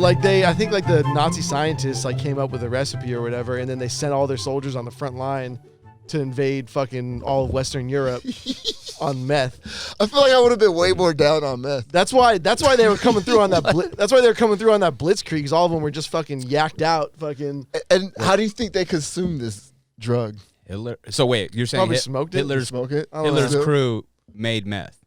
like I think like the Nazi scientists like came up with a recipe or whatever, and then they sent all their soldiers on the front line to invade fucking all of Western Europe on meth. I feel like I would have been way more down on meth. That's why they were coming through on that. That's why they were coming through on that blitzkrieg. Because all of them were just fucking yacked out. Fucking. And how do you think they consumed this drug? Hitler. So wait, you're saying Probably smoked it. Hitler's Hitler's crew made meth.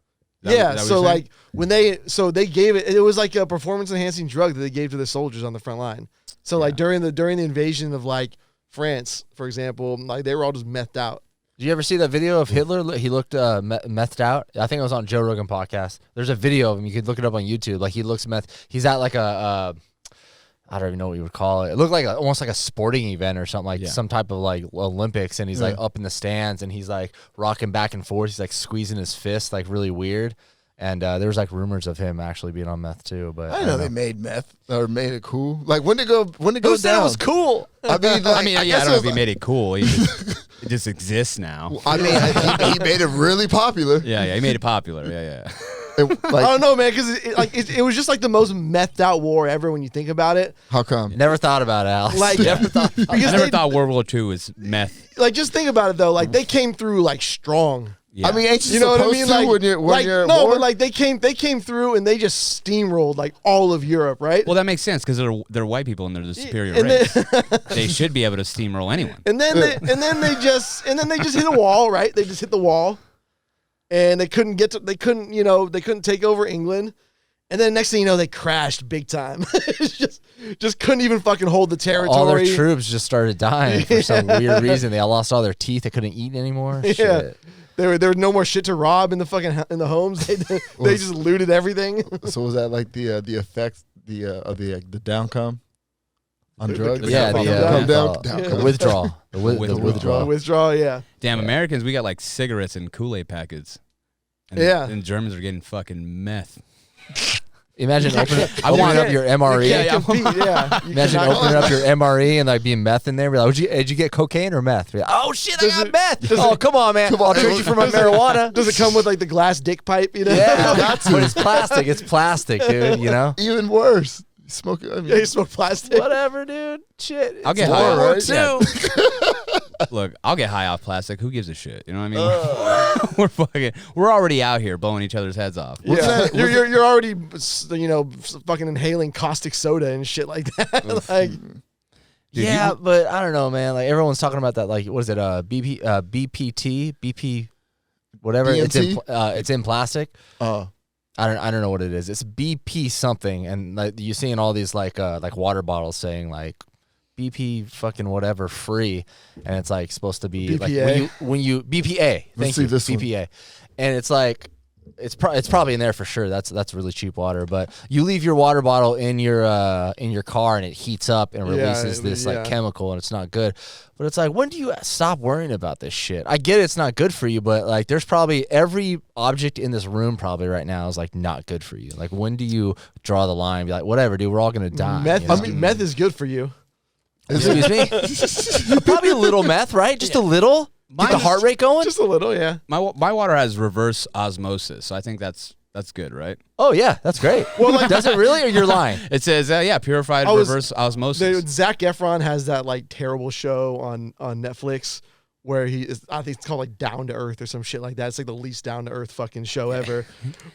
Yeah, so like when they gave it was like a performance enhancing drug that they gave to the soldiers on the front line. So like during the invasion of like France, for example, like they were all just methed out. Did you ever see that video of Hitler? He looked methed out. I think it was on Joe Rogan podcast. There's a video of him. You could look it up on YouTube. Like he looks meth. He's at like a I don't even know what you would call it. It looked like almost like a sporting event or something, like some type of like Olympics. And he's like up in the stands and he's like rocking back and forth. He's like squeezing his fist, like really weird. And there was like rumors of him actually being on meth too. But I know they made meth or made it cool. Like when it go Who down? said it was cool? I mean, like, I don't know if he made it cool. It just exists now. I mean, he made it really popular. Yeah, he made it popular. Yeah. Like, I don't know, man, because it was just like the most methed out war ever when you think about it. How come? Never thought about it, Alex. Like never thought. I never thought World War II was meth. Like just think about it though. Like they came through like strong. Yeah. I mean, ain't You know what I mean? Like when you're at no, war? but like they came through and they just steamrolled like all of Europe, right? Well, that makes sense because they're white people and they're the superior And race. They should be able to steamroll anyone. And then they just hit a wall, right? They just hit the wall, and they couldn't take over England, and then next thing you know, they crashed big time. It's just couldn't even fucking hold the territory. All their troops just started dying for some weird reason. They all lost all their teeth. They couldn't eat anymore. Yeah. Shit. There was no more shit to rob in the homes. They just looted everything. So was that like the effect the downcome on drugs? Yeah, the withdrawal. The withdrawal. The withdrawal, yeah. Damn, Americans, we got like cigarettes and Kool-Aid packets. And, and Germans are getting fucking meth. Imagine opening up your MRE. Imagine opening up your MRE and like being meth in there. Be like, did you get cocaine or meth? Like, oh shit, I got meth. Oh come on, man. I'll trade you for my marijuana. Does it come with like the glass dick pipe? You know? Yeah, but it's plastic. It's plastic, dude. You know. Even worse. Smoke it. I mean, you smoke plastic. Whatever, dude. Shit. I'll get high. Right? Yeah. Look, I'll get high off plastic. Who gives a shit? You know what I mean? We're already out here blowing each other's heads off. Yeah, you're already fucking inhaling caustic soda and shit like that. Like, dude, but I don't know, man. Like everyone's talking about that. Like, what is it? BP, whatever. It's in plastic. Oh. I don't know what it is. It's BP something, and like you seeing all these like water bottles saying like BP fucking whatever free, and it's like supposed to be BPA. like when you BPA. Thank you, BPA, and it's like it's probably in there for sure. That's really cheap water, but you leave your water bottle in your car and it heats up and releases this like chemical, and it's not good. But it's like, when do you stop worrying about this shit? I get it's not good for you, but like there's probably every object in this room probably right now is like not good for you. Like when do you draw the line and be like, whatever, dude, we're all gonna die. Meth, you know? I mean, meth is good for you. Excuse me? Probably a little meth, right? Just a little? Get the heart rate going? Just a little, yeah. My water has reverse osmosis, so I think that's good, right? Oh, yeah, that's great. Well, like, does it really, or you're lying? It says, purified reverse osmosis. Zac Efron has that like terrible show on Netflix where I think it's called like Down to Earth or some shit like that. It's like the least down to earth fucking show ever.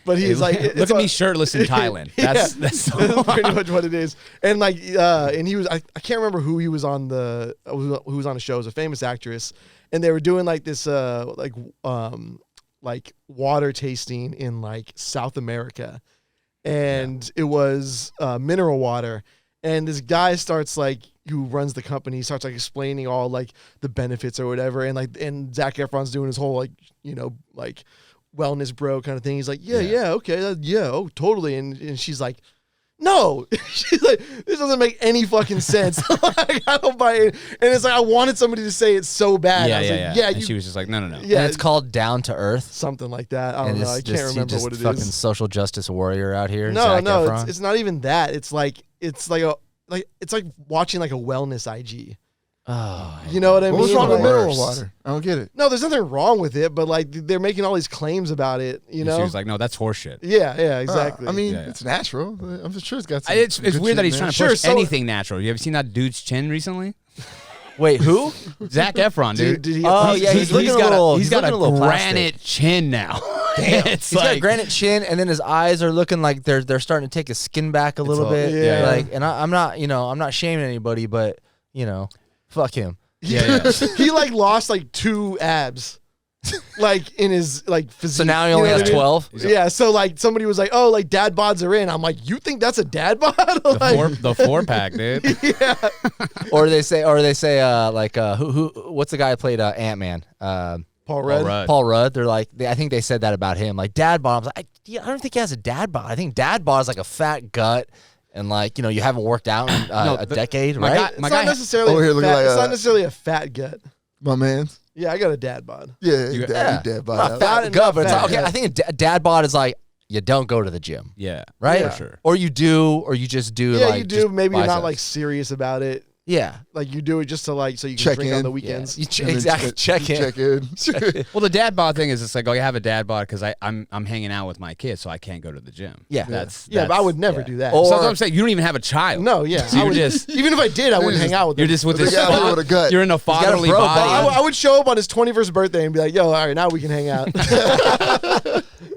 But he's like, look at me shirtless in Thailand. That's pretty much what it is. And like, and he was, I can't remember who he was on who was on the show. It was a famous actress, and they were doing like this like water tasting in like South America, and it was mineral water. And this guy starts like, who runs the company, starts like explaining all like the benefits or whatever, and Zac Efron's doing his whole like like wellness bro kind of thing. He's like, okay, oh totally, and she's like, no, she's like, this doesn't make any fucking sense. Like, I don't buy it, and it's like I wanted somebody to say it so bad. And she was just like, no. Yeah, and it's called Down to Earth, something like that. I don't know. I can't remember what it is. Fucking social justice warrior out here. No, it's not even that. It's like watching like a wellness IG. You know what I mean? What's wrong with Like, mineral water? I don't get it. no, there's nothing wrong with it, but like they're making all these claims about it. You know? She was like, no, that's horseshit. Yeah, exactly. I mean, Yeah. it's natural. I'm sure it's got some. It's good weird that shit he's in trying there. to push anything natural. You ever seen that dude's chin recently? Wait, who? Zach Efron, dude. Did he? Oh, yeah, he's looking a little. He's got a looking little granite chin now. Damn. It's He's got a like granite chin, and then his eyes are looking like they're starting to take his skin back a little bit. yeah. Like, and I'm not, I'm not shaming anybody, but fuck him. yeah. He like lost like 2 abs, like in his like physique. So now he You only know has what I mean? 12. Yeah, so like somebody was like, "Oh, like dad bods are in." I'm like, "You think that's a dad bod?" Like, The 4-pack, dude. yeah, Or they say, like, what's the guy who played Ant-Man? Paul Rudd. Paul Rudd. They're like, I think they said that about him. Like dad bod. I was like, I don't think he has a dad bod. I think dad bod is like a fat gut, and like you haven't worked out in a decade, my right? guy- It's not necessarily. over here A looking fat, like it's a- not necessarily a fat gut. My man's. Yeah, I got a dad bod. Yeah, You- dad bod. Not fat Not gut, but it's fat like, okay. gut. I think a dad bod is like you don't go to the gym, Yeah, right? Yeah. for sure. Or you do, or you just do. Yeah, like, you do. just Maybe you're not biceps. like serious about it. Yeah. Like you do it just to like so you can Check drink on in. the Yeah. weekends. You And then exactly. Check in. Check in. Well, the dad bod thing is it's like, oh, you have a dad bod because I'm hanging out with my kids, so I can't go to the gym. Yeah. that's Yeah, but I would never yeah. do that. Or- So that's what I'm saying. You don't even have a child. No, yeah. So I you're would, just even if I did, I wouldn't hang out with you're him. just with But this. the guy with a gut. You're in a fatherly bro body. bod. I would show up on his 21st birthday and be like, "Yo, all right, now we can hang out."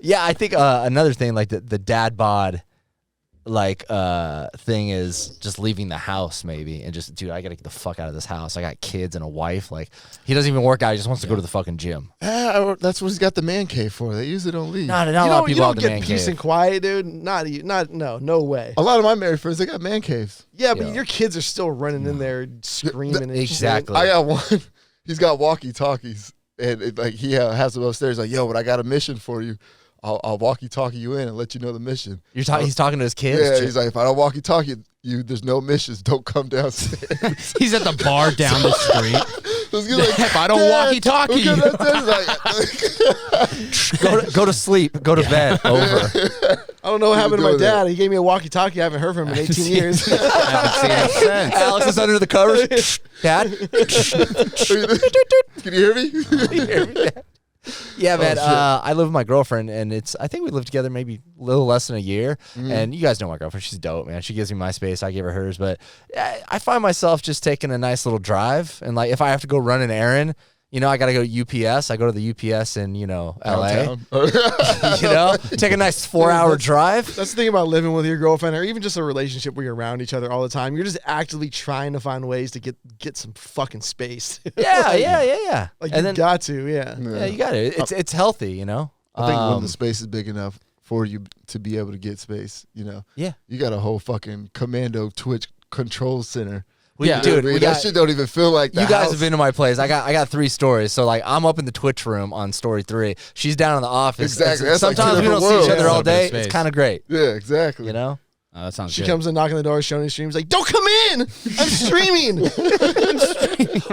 Yeah, I think another thing like the dad bod like thing is just leaving the house maybe and just dude, I gotta get the fuck out of this house. I got kids and a wife. Like he doesn't even work out. He just wants to go to the fucking gym. That's what he's got the man cave for. They usually don't leave. Not a you lot of don't, people have the get man peace cave. and quiet, dude. No way. A lot of my married friends, they got man caves. Yeah, but Yeah. your kids are still running in there screaming and shit. Exactly. I got one. He's got walkie-talkies, and like he has them upstairs. Like, yo, but I got a mission for you. I'll walkie-talkie you in and let you know the mission. He's talking to his kids. Yeah, he's like, if I don't walkie-talkie you, there's no missions. Don't come downstairs. He's at the bar down the street. So he's like, If I don't "Dad, walkie-talkie who you." comes downstairs?" Like, go to sleep. Go to bed. Over. I don't know what happened to my doing that. dad. He gave me a walkie-talkie. I haven't heard from him in 18 years. I haven't seen it since. Alex is under the covers. Dad. Can you hear me? Yeah, man. shit. I live with my girlfriend, and I think we lived together maybe a little less than a year. Mm-hmm. And you guys know my girlfriend; she's dope, man. She gives me my space, I give her hers. But I find myself just taking a nice little drive, and like if I have to go run an errand, I got to go to UPS. I go to the UPS in LA. Downtown. Take a nice 4-hour drive. That's the thing about living with your girlfriend or even just a relationship where you're around each other all the time. You're just actively trying to find ways to get some fucking space. Yeah. Like and you then got to, yeah. yeah, you got it. It's healthy, I think when the space is big enough for you to be able to get space, Yeah. you got a whole fucking commando Twitch control center. Yeah. Dude, That shit don't even feel like the you guys house. have been to my place. I got 3 stories. So like I'm up in the Twitch room on story 3. She's down in the office. Exactly. It's- That's like sometimes two we don't different see each other worlds. all day. Space. It's kind of great, Yeah, exactly. Oh, that sounds She good. comes and knocking on the door, Schoeny streams like, "Don't come in! I'm streaming."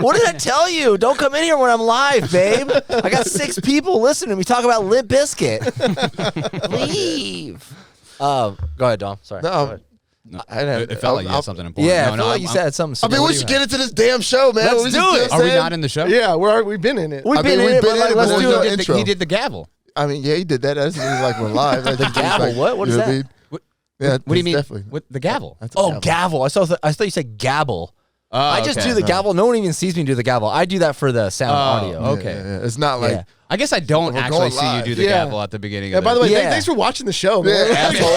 What did I tell you? Don't come in here when I'm live, babe. I got 6 people listening to me talk about Limp Bizkit. Leave. Go ahead, Dom. Sorry. No, Go ahead. It felt like you had something important. Yeah, No, I feel like you said something. I mean, stupid. we should get into this damn show, man. Let's We do just- it. just Are we saying- not in the show? Yeah, we've been in it. We've been mean, in we've it, been but in like, it, let's but do we it. don't- He did intro. he did the gavel. I mean, yeah, he did that. That doesn't mean like we're live. The gavel? What is You know that? I mean? What- Yeah, What do you mean? Definitely. With the gavel? That's a Oh, gavel. I thought you said gabble. I just do the gavel. No one even sees me do the gavel. I do that for the sound audio. Yeah, Okay. yeah, yeah. It's not like Yeah. I guess I don't We're actually going see you live. do the Yeah. gavel at the beginning Yeah, of by the way, Yeah. thanks for watching the show, man. yeah, asshole.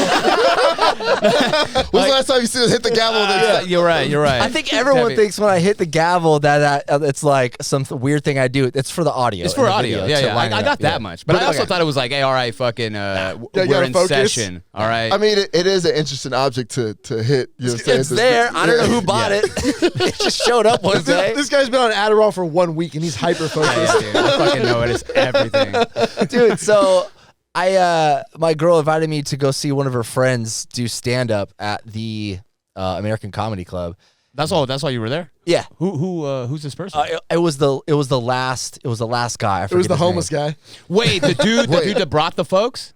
When's the last time you see us hit the gavel? Yeah, you're right. I think everyone Debbie. thinks when I hit the gavel that it's like some weird thing I do. It's for the audio. It's for and the audio. video Yeah, to line I it got up. that Yeah. much. But I also okay. thought it was like, hey, all right, fucking, you we're gotta in focus. session. All right. I mean, it is an interesting object to hit. You know what I'm saying? It's there. I don't know who bought it. It just showed up one day. This guy's been on Adderall for 1 week and he's hyper focused. Yeah, dude, I fucking know it is everything. Dude, so my girl invited me to go see one of her friends do stand up at the American Comedy Club. That's all you were there? Yeah. Who's this person? It was the last guy. I It was forget the his homeless name. guy. Wait, the dude that brought the folks?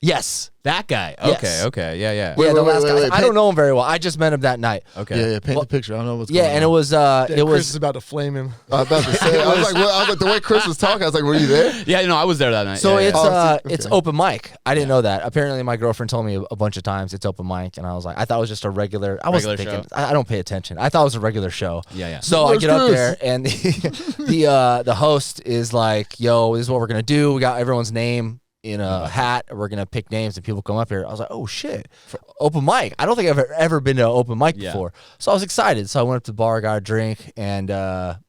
Yes. That guy. Yes. Okay. Yeah. Wait, Yeah, the wait, last wait, guy. wait, I don't know him very well. I just met him that night. Okay. Yeah, paint the picture. I don't know what's going on. Yeah, and it was Chris is about to flame him. I was about to say. I was like, the way Chris was talking, I was like, were you there? Yeah, I was there that night. So yeah, it's yeah. it's open mic. I didn't know that. Apparently, my girlfriend told me a bunch of times it's open mic, and I was like, I thought it was just a regular. I wasn't Regular thinking. I don't pay attention. I thought it was a regular show. Yeah. So I Where's get up Chris? there, and the host is like, "Yo, this is what we're gonna do. We got everyone's name in a hat. We're gonna pick names, and people come up here." I was like, "Oh shit, open mic! I don't think I've ever been to an open mic before." So I was excited. So I went up to the bar, got a drink, and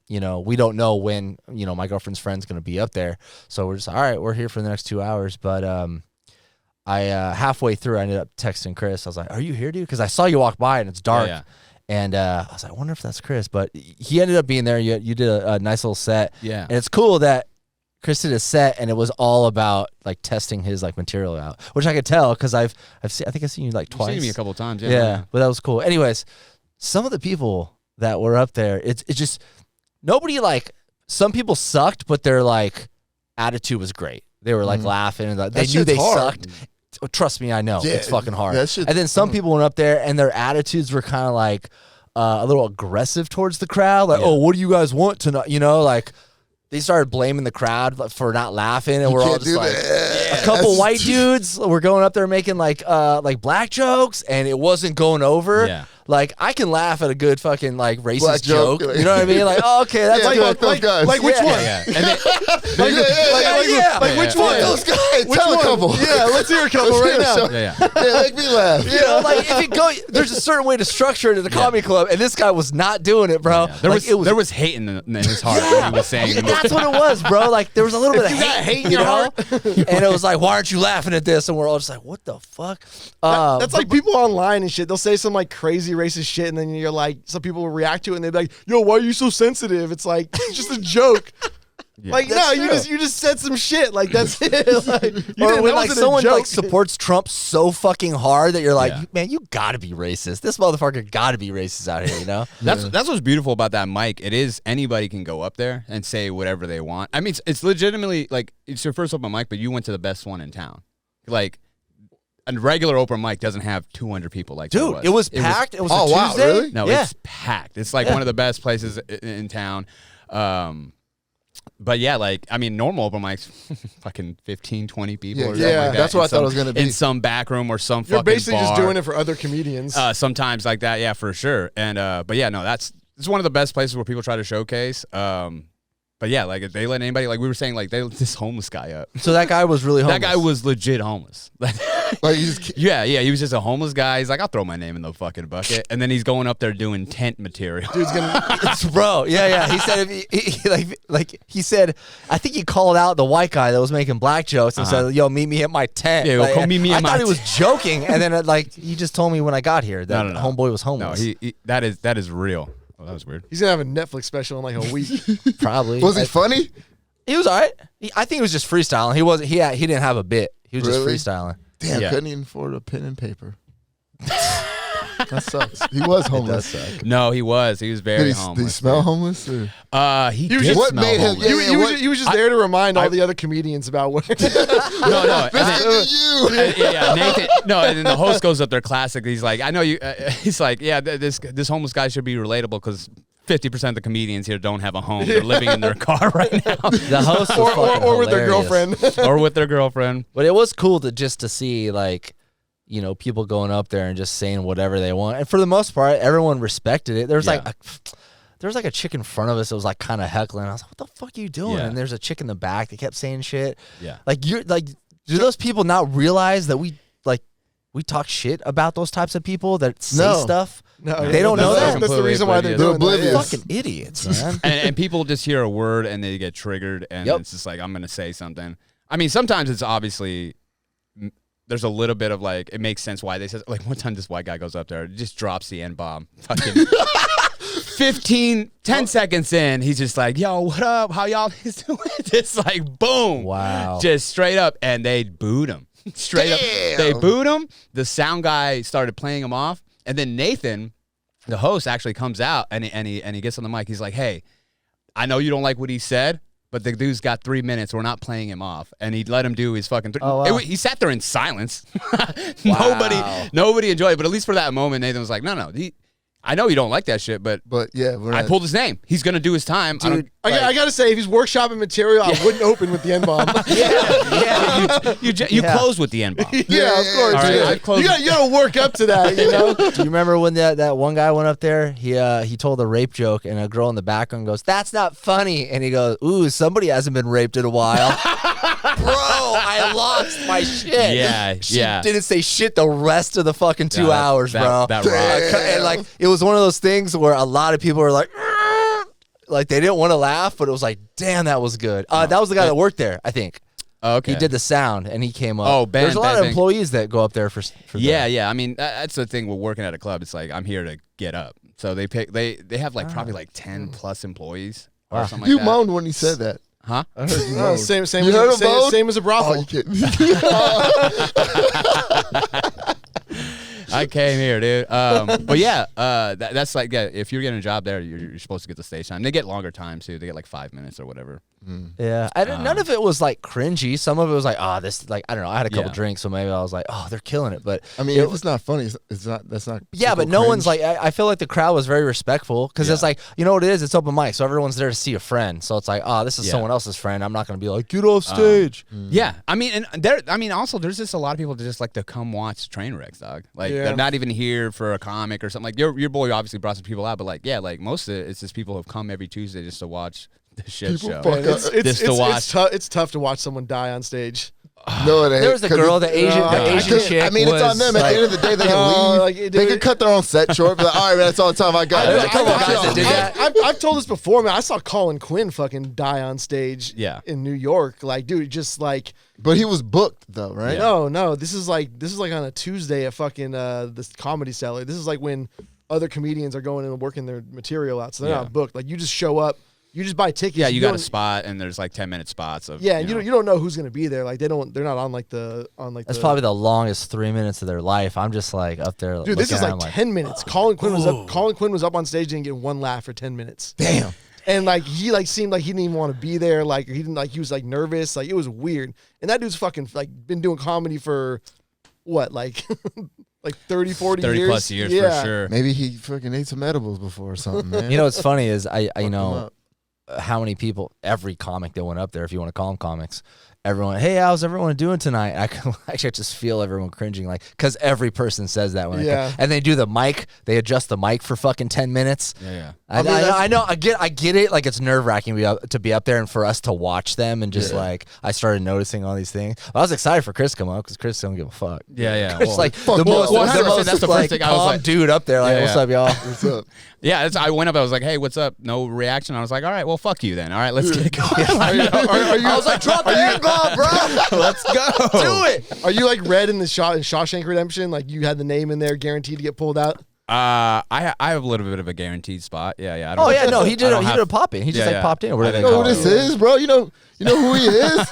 we don't know when my girlfriend's friend's gonna be up there. So we're just all right. We're here for the next 2 hours, but I halfway through, I ended up texting Chris. I was like, "Are you here, dude?" Because I saw you walk by and it's dark. Yeah. And I was like, I wonder if that's Chris. But he ended up being there. You did a nice little set. Yeah. And it's cool that Chris did a set and it was all about like testing his like material out, which I could tell because I think I've seen you like twice. You've seen me a couple of times. Yeah, but that was cool. Anyways, some of the people that were up there, it's just nobody like. Some people sucked, but their like attitude was great. They were like laughing and they knew they sucked. Trust me, I know. Yeah, it's fucking hard. that shit's And then some people went up there and their attitudes were kind of like a little aggressive towards the crowd. Like, oh, what do you guys want tonight? Like they started blaming the crowd for not laughing. And we're all just like, a couple white dudes were going up there making like black jokes and it wasn't going over. Yeah. Like I can laugh at a good fucking like racist Black joke. joke. You know what I mean? Like, oh, okay, that's Yeah, good. fuck those guys. Like which one? Yeah. And then, Like which one? Those guys. Which Tell a one? couple. Yeah, let's hear a couple right now. yeah. Yeah, make me laugh. Like if it go, there's a certain way to structure it at the comedy club, and this guy was not doing it, bro. There Like, was hate in his heart when he was saying it. That's what it was, bro. Like there was a little bit of hate in your heart, and it was like, why aren't you laughing at this? And we're all just like, what the fuck? That's like people online and shit. They'll say some like crazy racist shit, and then you're like, some people will react to it, and they're like, "Yo, why are you so sensitive?" It's like it's just a joke. Like That's no, true. you just said some shit. Like that's it. Like, Or when like someone like joke. supports Trump so fucking hard that you're like, Yeah. man, you gotta be racist. This motherfucker gotta be racist out here, you know? That's what's beautiful about that mic. It is anybody can go up there and say whatever they want. I mean, it's legitimately like it's your first open mic, but you went to the best one in town. Like a regular open mic doesn't have 200 people like Dude, that it was packed. It was a Oh, wow, Tuesday. really? No, Yeah. it's packed. It's like one of the best places in town. But yeah, like, I mean, normal open mics, fucking 15, 20 people. Yeah, or something like that that's what I in thought it was gonna be. In some back room or some You're fucking basically just bar. doing it for other comedians. Sometimes like that, yeah, for sure. And but yeah, no, it's one of the best places where people try to showcase. But yeah, like if they let anybody, like we were saying, like they let this homeless guy up. So that guy was really homeless. That guy was legit homeless. Like you just Yeah, he was just a homeless guy. He's like, I'll throw my name in the fucking bucket, and then he's going up there doing tent material. Dude's gonna. Bro, yeah. He said, he said, I think he called out the white guy that was making black jokes and said, "Yo, meet me at my tent." Yeah, come meet me I at my thought he was tent. joking, and then he just told me when I got here that No. homeboy was No, homeless. that is real. Oh, that was weird. He's gonna have a Netflix special in like a week. Probably. was he funny? He was all right. I think he was just freestyling. He wasn't. He didn't have a bit. He was Really? just freestyling. Damn, Yeah. couldn't even afford a pen and paper. That sucks. He was homeless. No, he was. He was very Did he homeless. smell homeless? Or? He was did just- What smell made him- homeless. Yeah, He was just there to remind all the other comedians about what. No. And then, You. yeah, Nathan. No, and then the host goes up there classic. He's like, I know you. He's like, yeah, this homeless guy should be relatable because 50% of the comedians here don't have a home. They're living in their car right now, The host was fucking or with their hilarious. girlfriend. or with their girlfriend. But it was cool to see people going up there and just saying whatever they want. And for the most part, everyone respected it. There was like a chick in front of us that was like kind of heckling. I was like, "What the fuck are you doing?" Yeah. And there's a chick in the back that kept saying shit. Yeah. Like do those people not realize that we talk shit about those types of people that say No. stuff? No, They don't know that's- that? That's the reason why they're Completely doing that. oblivious. Yeah. Fucking idiots, man. And people just hear a word and they get triggered, and Yep. it's just like, I'm gonna say something. I mean, sometimes it's obviously there's a little bit of like it makes sense why they said, like, one time this white guy goes up there, just drops the N-bomb, fucking 10 seconds in, he's just like, yo, what up? How y'all is doing? It's like, boom. Wow. Just straight up. And they booed him. Straight up. They booed him. The sound guy started playing him off. And then Nathan, the host, actually comes out and he gets on the mic. He's like, hey, I know you don't like what he said, but the dude's got 3 minutes. We're not playing him off, and he let him do his fucking. Oh, wow. He sat there in silence. Wow. Nobody enjoyed it, but at least for that moment, Nathan was like, no. I know you don't like that shit, but yeah, I pulled his name. He's gonna do his time, Dude. I gotta say, if he's workshopping material, I wouldn't open with the N-bomb. You close with the N-bomb. Yeah, of course. All right, yeah. I closed- You gotta work up to that, you know? Do you remember when that one guy went up there? He told a rape joke, and a girl in the background goes, "That's not funny." And he goes, "Ooh, somebody hasn't been raped in a while." Bro, I lost my shit. Yeah, She yeah. didn't say shit the rest of the fucking 2 hours, bro. That rocked. And like, it was one of those things where a lot of people were like they didn't want to laugh, but it was like, damn, that was good. That was the guy that worked there, I think. Okay. He did the sound, and he came up. Oh, Ben. There's a lot of Ben. employees that go up there for Yeah, that. yeah. I mean, that's the thing with working at a club. It's like, I'm here to get up. So they have like probably like 10 plus employees or something You like that. moaned when he said that. Huh? I heard you Oh, moan. same You heard him moan? same as a brothel. Oh, you kidding? I came here, dude. But yeah, that's like, yeah, if you're getting a job there, you're supposed to get the stage time. They get longer time too. They get like 5 minutes or whatever. Yeah, none of it was like cringy. Some of it was like, this, like, I don't know. I had a couple Yeah. drinks, so maybe I was like, they're killing it. But I mean, if it's not funny, it's not. That's not. yeah, but super no cringe. one's like, I feel like the crowd was very respectful because it's like, you know what it is? It's open mic, so everyone's there to see a friend. So it's like, this is Yeah. someone else's friend. I'm not gonna be like, get off stage. Yeah, I mean, also, there's just a lot of people that just like to come watch train wrecks, dog. Like, Yeah. they're not even here for a comic or something. Like, your boy obviously brought some people out, but like, yeah, like most of it, it's just people who have come every Tuesday just to watch the shit People show. fuck Man, it's tough to watch someone die on stage. No, it ain't. There was a 'cause girl, it's- the Asian I chick. I mean, it's on was, them. At the end of the day, they can No, leave. like, They dude, can cut their own set short. But like, all right, man, that's all the time I got. There's a Like, couple fuck guys y'all. that did that. I've told this before, man. I saw Colin Quinn fucking die on stage Yeah. in New York. Like, dude, just like But he was booked though, right? no. This is like on a Tuesday at fucking this Comedy Cellar. This is like when other comedians are going in and working their material out, so they're Yeah. not booked. Like, you just show up, you just buy tickets. Yeah, you got a don't- spot, and there's like 10-minute spots of. Yeah, and you don't know who's gonna be there. Like, they're not on like the That's probably the longest 3 minutes of their life. I'm just like up there. dude. This is looking like at 10 minutes. Colin Quinn was up on stage and get one laugh for 10 minutes. Damn. And like he like seemed like he didn't even want to be there. Like he didn't, like he was like nervous. Like it was weird. And that dude's fucking like been doing comedy for what, like like 30, 40 30 years. plus years Yeah. for sure. Maybe he fucking ate some edibles before or something, man. You know what's funny is I Fuck him know up. how many people, every comic that went up there, if you want to call them comics, everyone, hey, how's everyone doing tonight? I can actually just feel everyone cringing, like, because every person says that when Yeah. and they do the mic, they adjust the mic for fucking 10 minutes. Yeah. I know, I get it. Like, it's nerve wracking to be up there and for us to watch them and just like, I started noticing all these things. I was excited for Chris to come up because Chris don't give a fuck. Yeah. It's Well, like fuck the yeah. most, Well, the 100%, most that's the first like, thing I was calm like- dude up there. Like, Yeah, what's yeah. up, y'all? What's up? yeah, I went up. I was like, "Hey, what's up?" No reaction. I was like, "All right, well, fuck you then. All right, let's get it going." I was like, drop the N-bomb, bro. Let's go. Do it. Are you like red in the Shawshank Redemption? Like you had the name in there, guaranteed to get pulled out. I have a little bit of a guaranteed spot. Yeah. I don't Oh yeah, no, he did. I don't He have- did a pop in. He just Yeah, like yeah. popped in. What I do they think You know call who it? this is, bro? You know who he is?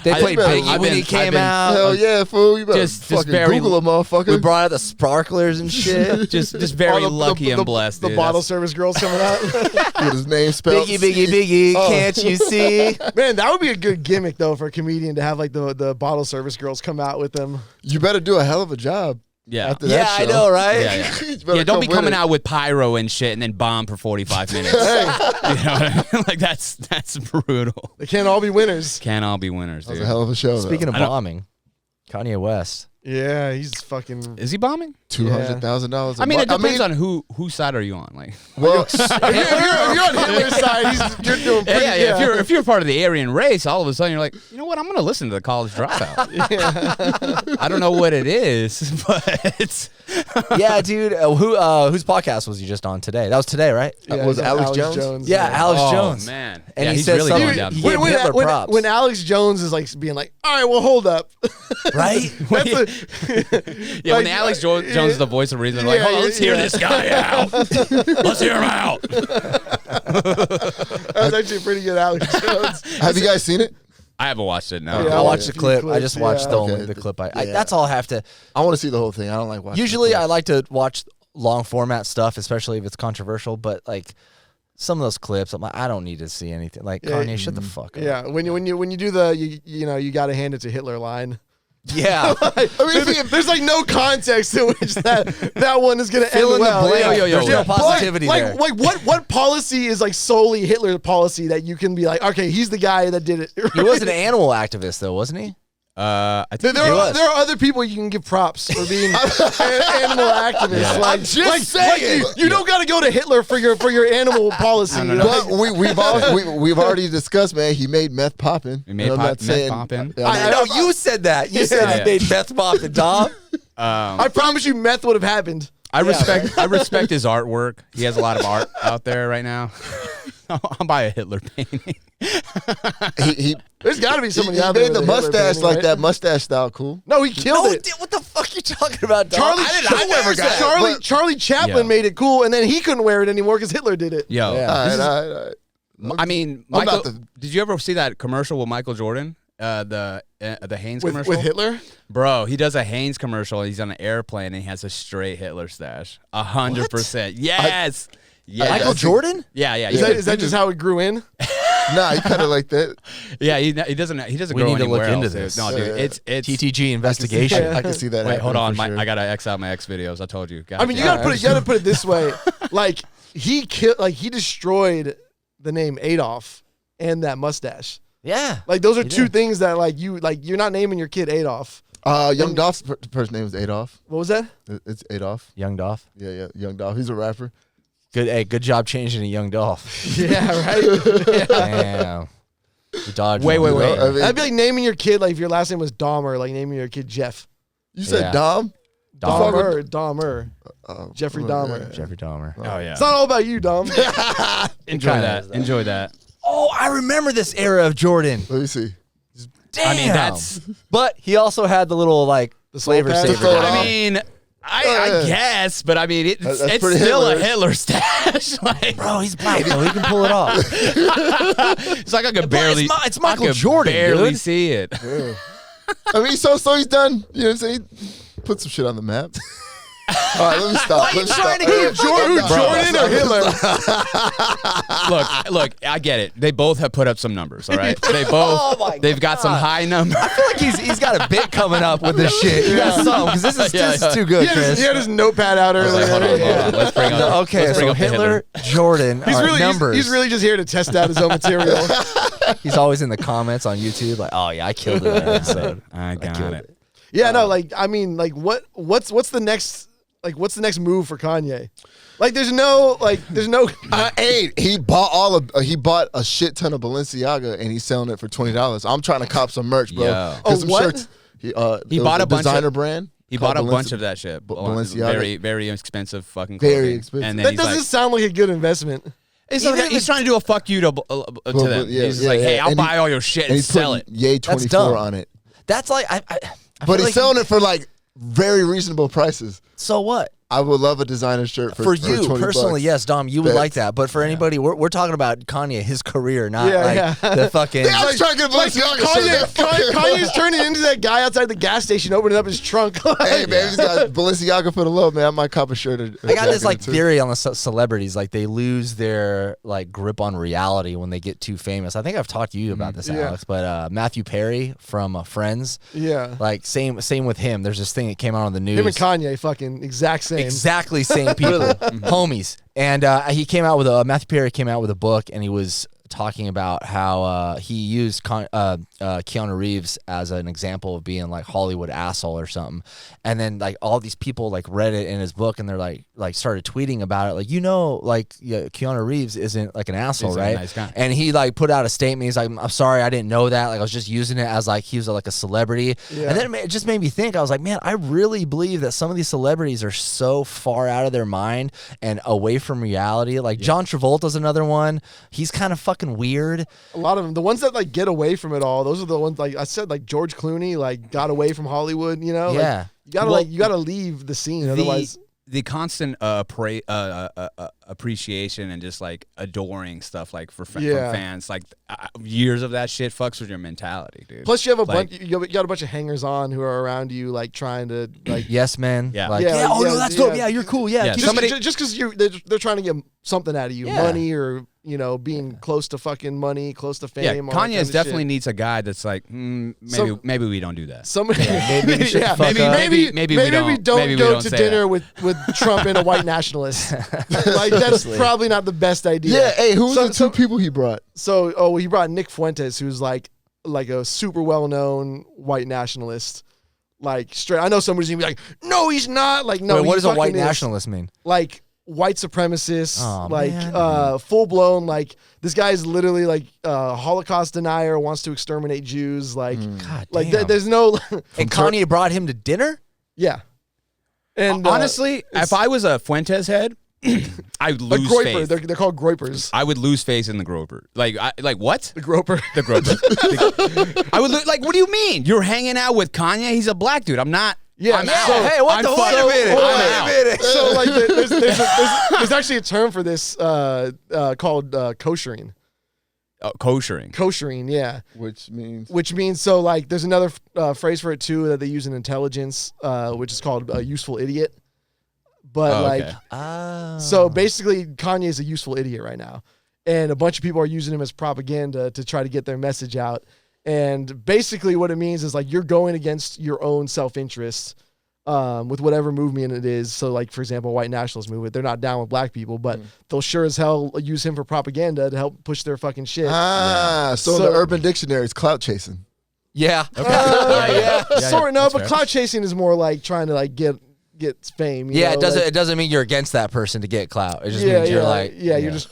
They I- played I've Biggie when he been- came I've been- out. Hell yeah, fool! You better Just fucking very- Google a motherfucker. We brought out the sparklers and shit. just very All the- lucky and blessed. The dude. bottle That's- service girls coming out. with his name spelled. Biggie, Oh. can't you see? Man, that would be a good gimmick though for a comedian to have like the bottle service girls come out with them. You better do a hell of a job. Yeah. After Yeah, that I show. know, right? Yeah. You better Yeah, don't come be with coming it. out with pyro and shit and then bomb for 45 minutes. You know what I mean? Like that's brutal. They can't all be winners. Can't all be winners, That was dude. a hell of a show. Speaking of I don't- bombing, Kanye West. Yeah, he's fucking. Is he bombing? $200,000. I mean, it depends on whose side are you on. Like, Well, if you're on Hitler's side, you're doing pretty. yeah. If you're part of the Aryan race, all of a sudden you're like, you know what? I'm gonna listen to the College Dropout. I don't know what it is, but it's Yeah, dude. Whose podcast was he just on today? That was today, right? Was he's it Alex Jones? Yeah, Alex Jones. man. And yeah, he he's said really something- going down. he gave Hitler props. when Alex Jones is like being like, all right, well, hold up. Right? That's Yeah, when like, Alex Jones is the voice of reason, they're like, Yeah, hold on, let's hear yeah. this guy out. Let's hear him out. That's actually a pretty good Alex Jones. have you guys seen it? I haven't watched it. No. Yeah, I watched a the few clip. I clips, just watched yeah. the only Okay. the clip. Yeah. That's all I have to. I want to see the whole thing. I don't like watching. Usually, the I clips. like to watch long format stuff, especially if it's controversial. But like, some of those clips, I'm like, I don't need to see anything. Like, Kanye, shut the fuck up. Yeah, when you do the you got to hand it to Hitler line. Yeah. There's like no context in which that one is gonna Fill end in well. the blank. There's no positivity there. Like what policy is like solely Hitler policy that you can be like, okay, he's the guy that did it. He was an animal activist, though, wasn't he? I think there are other people you can give props for being animal activists. Yeah. Like, I'm just saying. you don't got to go to Hitler for your animal policy. No. You know? But we've already discussed, man. He made meth poppin'. He made And I'm not meth saying- poppin'. I know you said that. You said he made meth pop and Dom. I promise you, meth would have happened. I respect his artwork. He has a lot of art out there right now. I'll buy a Hitler painting. There's got to be He somebody out there made the with a Hitler mustache painting, like right? that mustache style cool. No, he killed it. What the fuck you talking about, Dom? Charlie Chaplin Yeah. made it cool, and then he couldn't wear it anymore because Hitler did it. Yo, Yeah. All right. I mean, I'm Michael, not did you ever see that commercial with Michael Jordan? The Hanes commercial With Hitler? Bro, he does a Hanes commercial. He's on an airplane and he has a straight Hitler stash. 100%. Yes. Yes. Michael Jordan? Yeah. Is that just how it grew in? Nah, he kind of like that. Yeah, he doesn't We grow need to look anywhere into else, this. dude. No, dude, it's TTG investigation. I can see that. Wait, hold on. happening for I sure. gotta X out my X videos. I told you. I mean, you gotta put it this way. Like he destroyed the name Adolf and that mustache. Yeah. Like those are He two did. things that you're not naming your kid Adolf. Young Dolph's first name is Adolf. What was that? It's Adolf. Young Dolph. Yeah, Young Dolph. He's a rapper. Good job changing to Young Dolph. Yeah, right. Damn. You dodged Wait, one. wait. I mean, That'd be like naming your kid like if your last name was Dahmer, like naming your kid Jeff. you said Yeah. Dom? Dahmer. Oh, Jeffrey oh, Dahmer. yeah. Jeffrey Dahmer. Oh yeah. It's not all about you, Dom. Enjoy kinda that. is, though. Enjoy that. Oh, I remember this era of Jordan. Let me see. Damn. I mean, that's. But he also had the little like The flavor soul patch? saver. To throw it guy. off. I mean, I guess, but I mean, it's That's pretty still a Hitler. Hitler stash. Like, Bro, he's black though. He can pull it off. it's like I could But barely. it's Michael I could Jordan, barely dude. see it. I mean, so he's done. You know what I'm saying? He put some shit on the map. All right, let me stop. Why are you Let me trying stop. to get Jordan or Hitler? Look, I get it. They both have put up some numbers. All right, they both. Oh my they've got some God. high numbers. I feel like he's got a bit coming up with this shit. You got some because this is too good, Chris. He had his notepad out earlier. Hold on. Let's bring up. Okay, let's bring so up the Hitler, Jordan, He's are really numbers. he's really just here to test out his own material. He's always in the comments on YouTube like, oh yeah, I killed it in that episode. I got it. Yeah, no, like I mean, like what's the next move for Kanye? Like there's no Hey, he bought a shit ton of Balenciaga and he's selling it for $20. I'm trying to cop some merch, bro. Yo. Get Oh, some what? shirts. He bought a bunch designer of- brand. He called bought a Balenci- bunch of that shit. Balenciaga. Very, very expensive fucking Very clothing. expensive. And then that he's doesn't like, sound like a good investment. he's trying to do a fuck you to them. yeah, He's just yeah, like, hey, yeah. I'll And he- buy all your shit And and he's sell it. putting Yay That's 24 dumb. on it. That's like I But feel he's like selling it for like very reasonable prices. So what? I would love a designer shirt for you 20 personally, bucks. yes, Dom, you would Bet. like that. But for anybody, we're talking about Kanye, his career, not the fucking. Yeah, I was trying to get a Balenciaga shirt. Kanye's turning into that guy outside the gas station, opening up his trunk. Hey man, he's got Balenciaga for the low, man. I might cop a shirt. I got this like theory on the celebrities, like they lose their like grip on reality when they get too famous. I think I've talked to you about this, Yeah. Alex. But Matthew Perry from Friends, Yeah. like same with him. There's this thing that came out on the news. Him and Kanye, fucking exact same. Exactly same people, homies. And he came out with Matthew Perry came out with a book, and he was talking about how he used Keanu Reeves as an example of being like Hollywood asshole or something. And then like all these people like read it in his book, and they're like started tweeting about it, like Keanu Reeves isn't like an asshole, He's a right? nice guy. And he like put out a statement. He's like, I'm sorry, I didn't know that. Like I was just using it as like he was like a celebrity. Yeah. And then it just made me think. I was like, man, I really believe that some of these celebrities are so far out of their mind and away from reality. Like John Travolta's another one. He's kind of fucking weird. A lot of them, the ones that like get away from it all, those are the ones like I said, like George Clooney, like got away from Hollywood. You know, Yeah. Like, you gotta you gotta leave the scene, otherwise. the constant appreciation and just like adoring stuff like from fans, like years of that shit fucks with your mentality, dude. Plus, you have you got a bunch of hangers on who are around you, like trying to like yes, man. Yeah, like, no, that's dope. Yeah, you're cool. Yeah, just because they're trying to get something out of you, money or being close to fucking money, close to fame. Yeah, Kanye definitely needs a guy that's like maybe we don't do that. Somebody, maybe we don't go to dinner with Trump and a white nationalist. Like that's probably not the best idea. Yeah, hey, who's the two people he brought? So, he brought Nick Fuentes, who's like a super well-known white nationalist. Like straight, I know somebody's gonna be like, no, he's not. Like, no. Wait, what does a white nationalist mean? Like white supremacist, full blown. Like this guy's literally like Holocaust denier, wants to exterminate Jews. Like, God like damn. there's no. And Kanye brought him to dinner. Yeah. And honestly, if I was a Fuentes head, I'd lose faith. They're called groypers. I would lose faith in the groper. Like what? The groper. The groper. I would like. What do you mean? You're hanging out with Kanye? He's a black dude. I'm not. Yeah. I'm out. Hey, what the? Wait a minute. So like, there's actually a term for this called koshering. Koshering. Koshering, yeah. Which means so like there's another phrase for it too that they use in intelligence, which is called a useful idiot. But so basically Kanye is a useful idiot right now, and a bunch of people are using him as propaganda to try to get their message out. And basically what it means is like you're going against your own self-interest with whatever movement it is. So like, for example, white nationalist movement, they're not down with black people, but they'll sure as hell use him for propaganda to help push their fucking shit. So the Urban Dictionary is clout chasing. Yeah. Sort of, but clout chasing is more like trying to like get fame. It doesn't mean you're against that person to get clout. It just means you're like you're just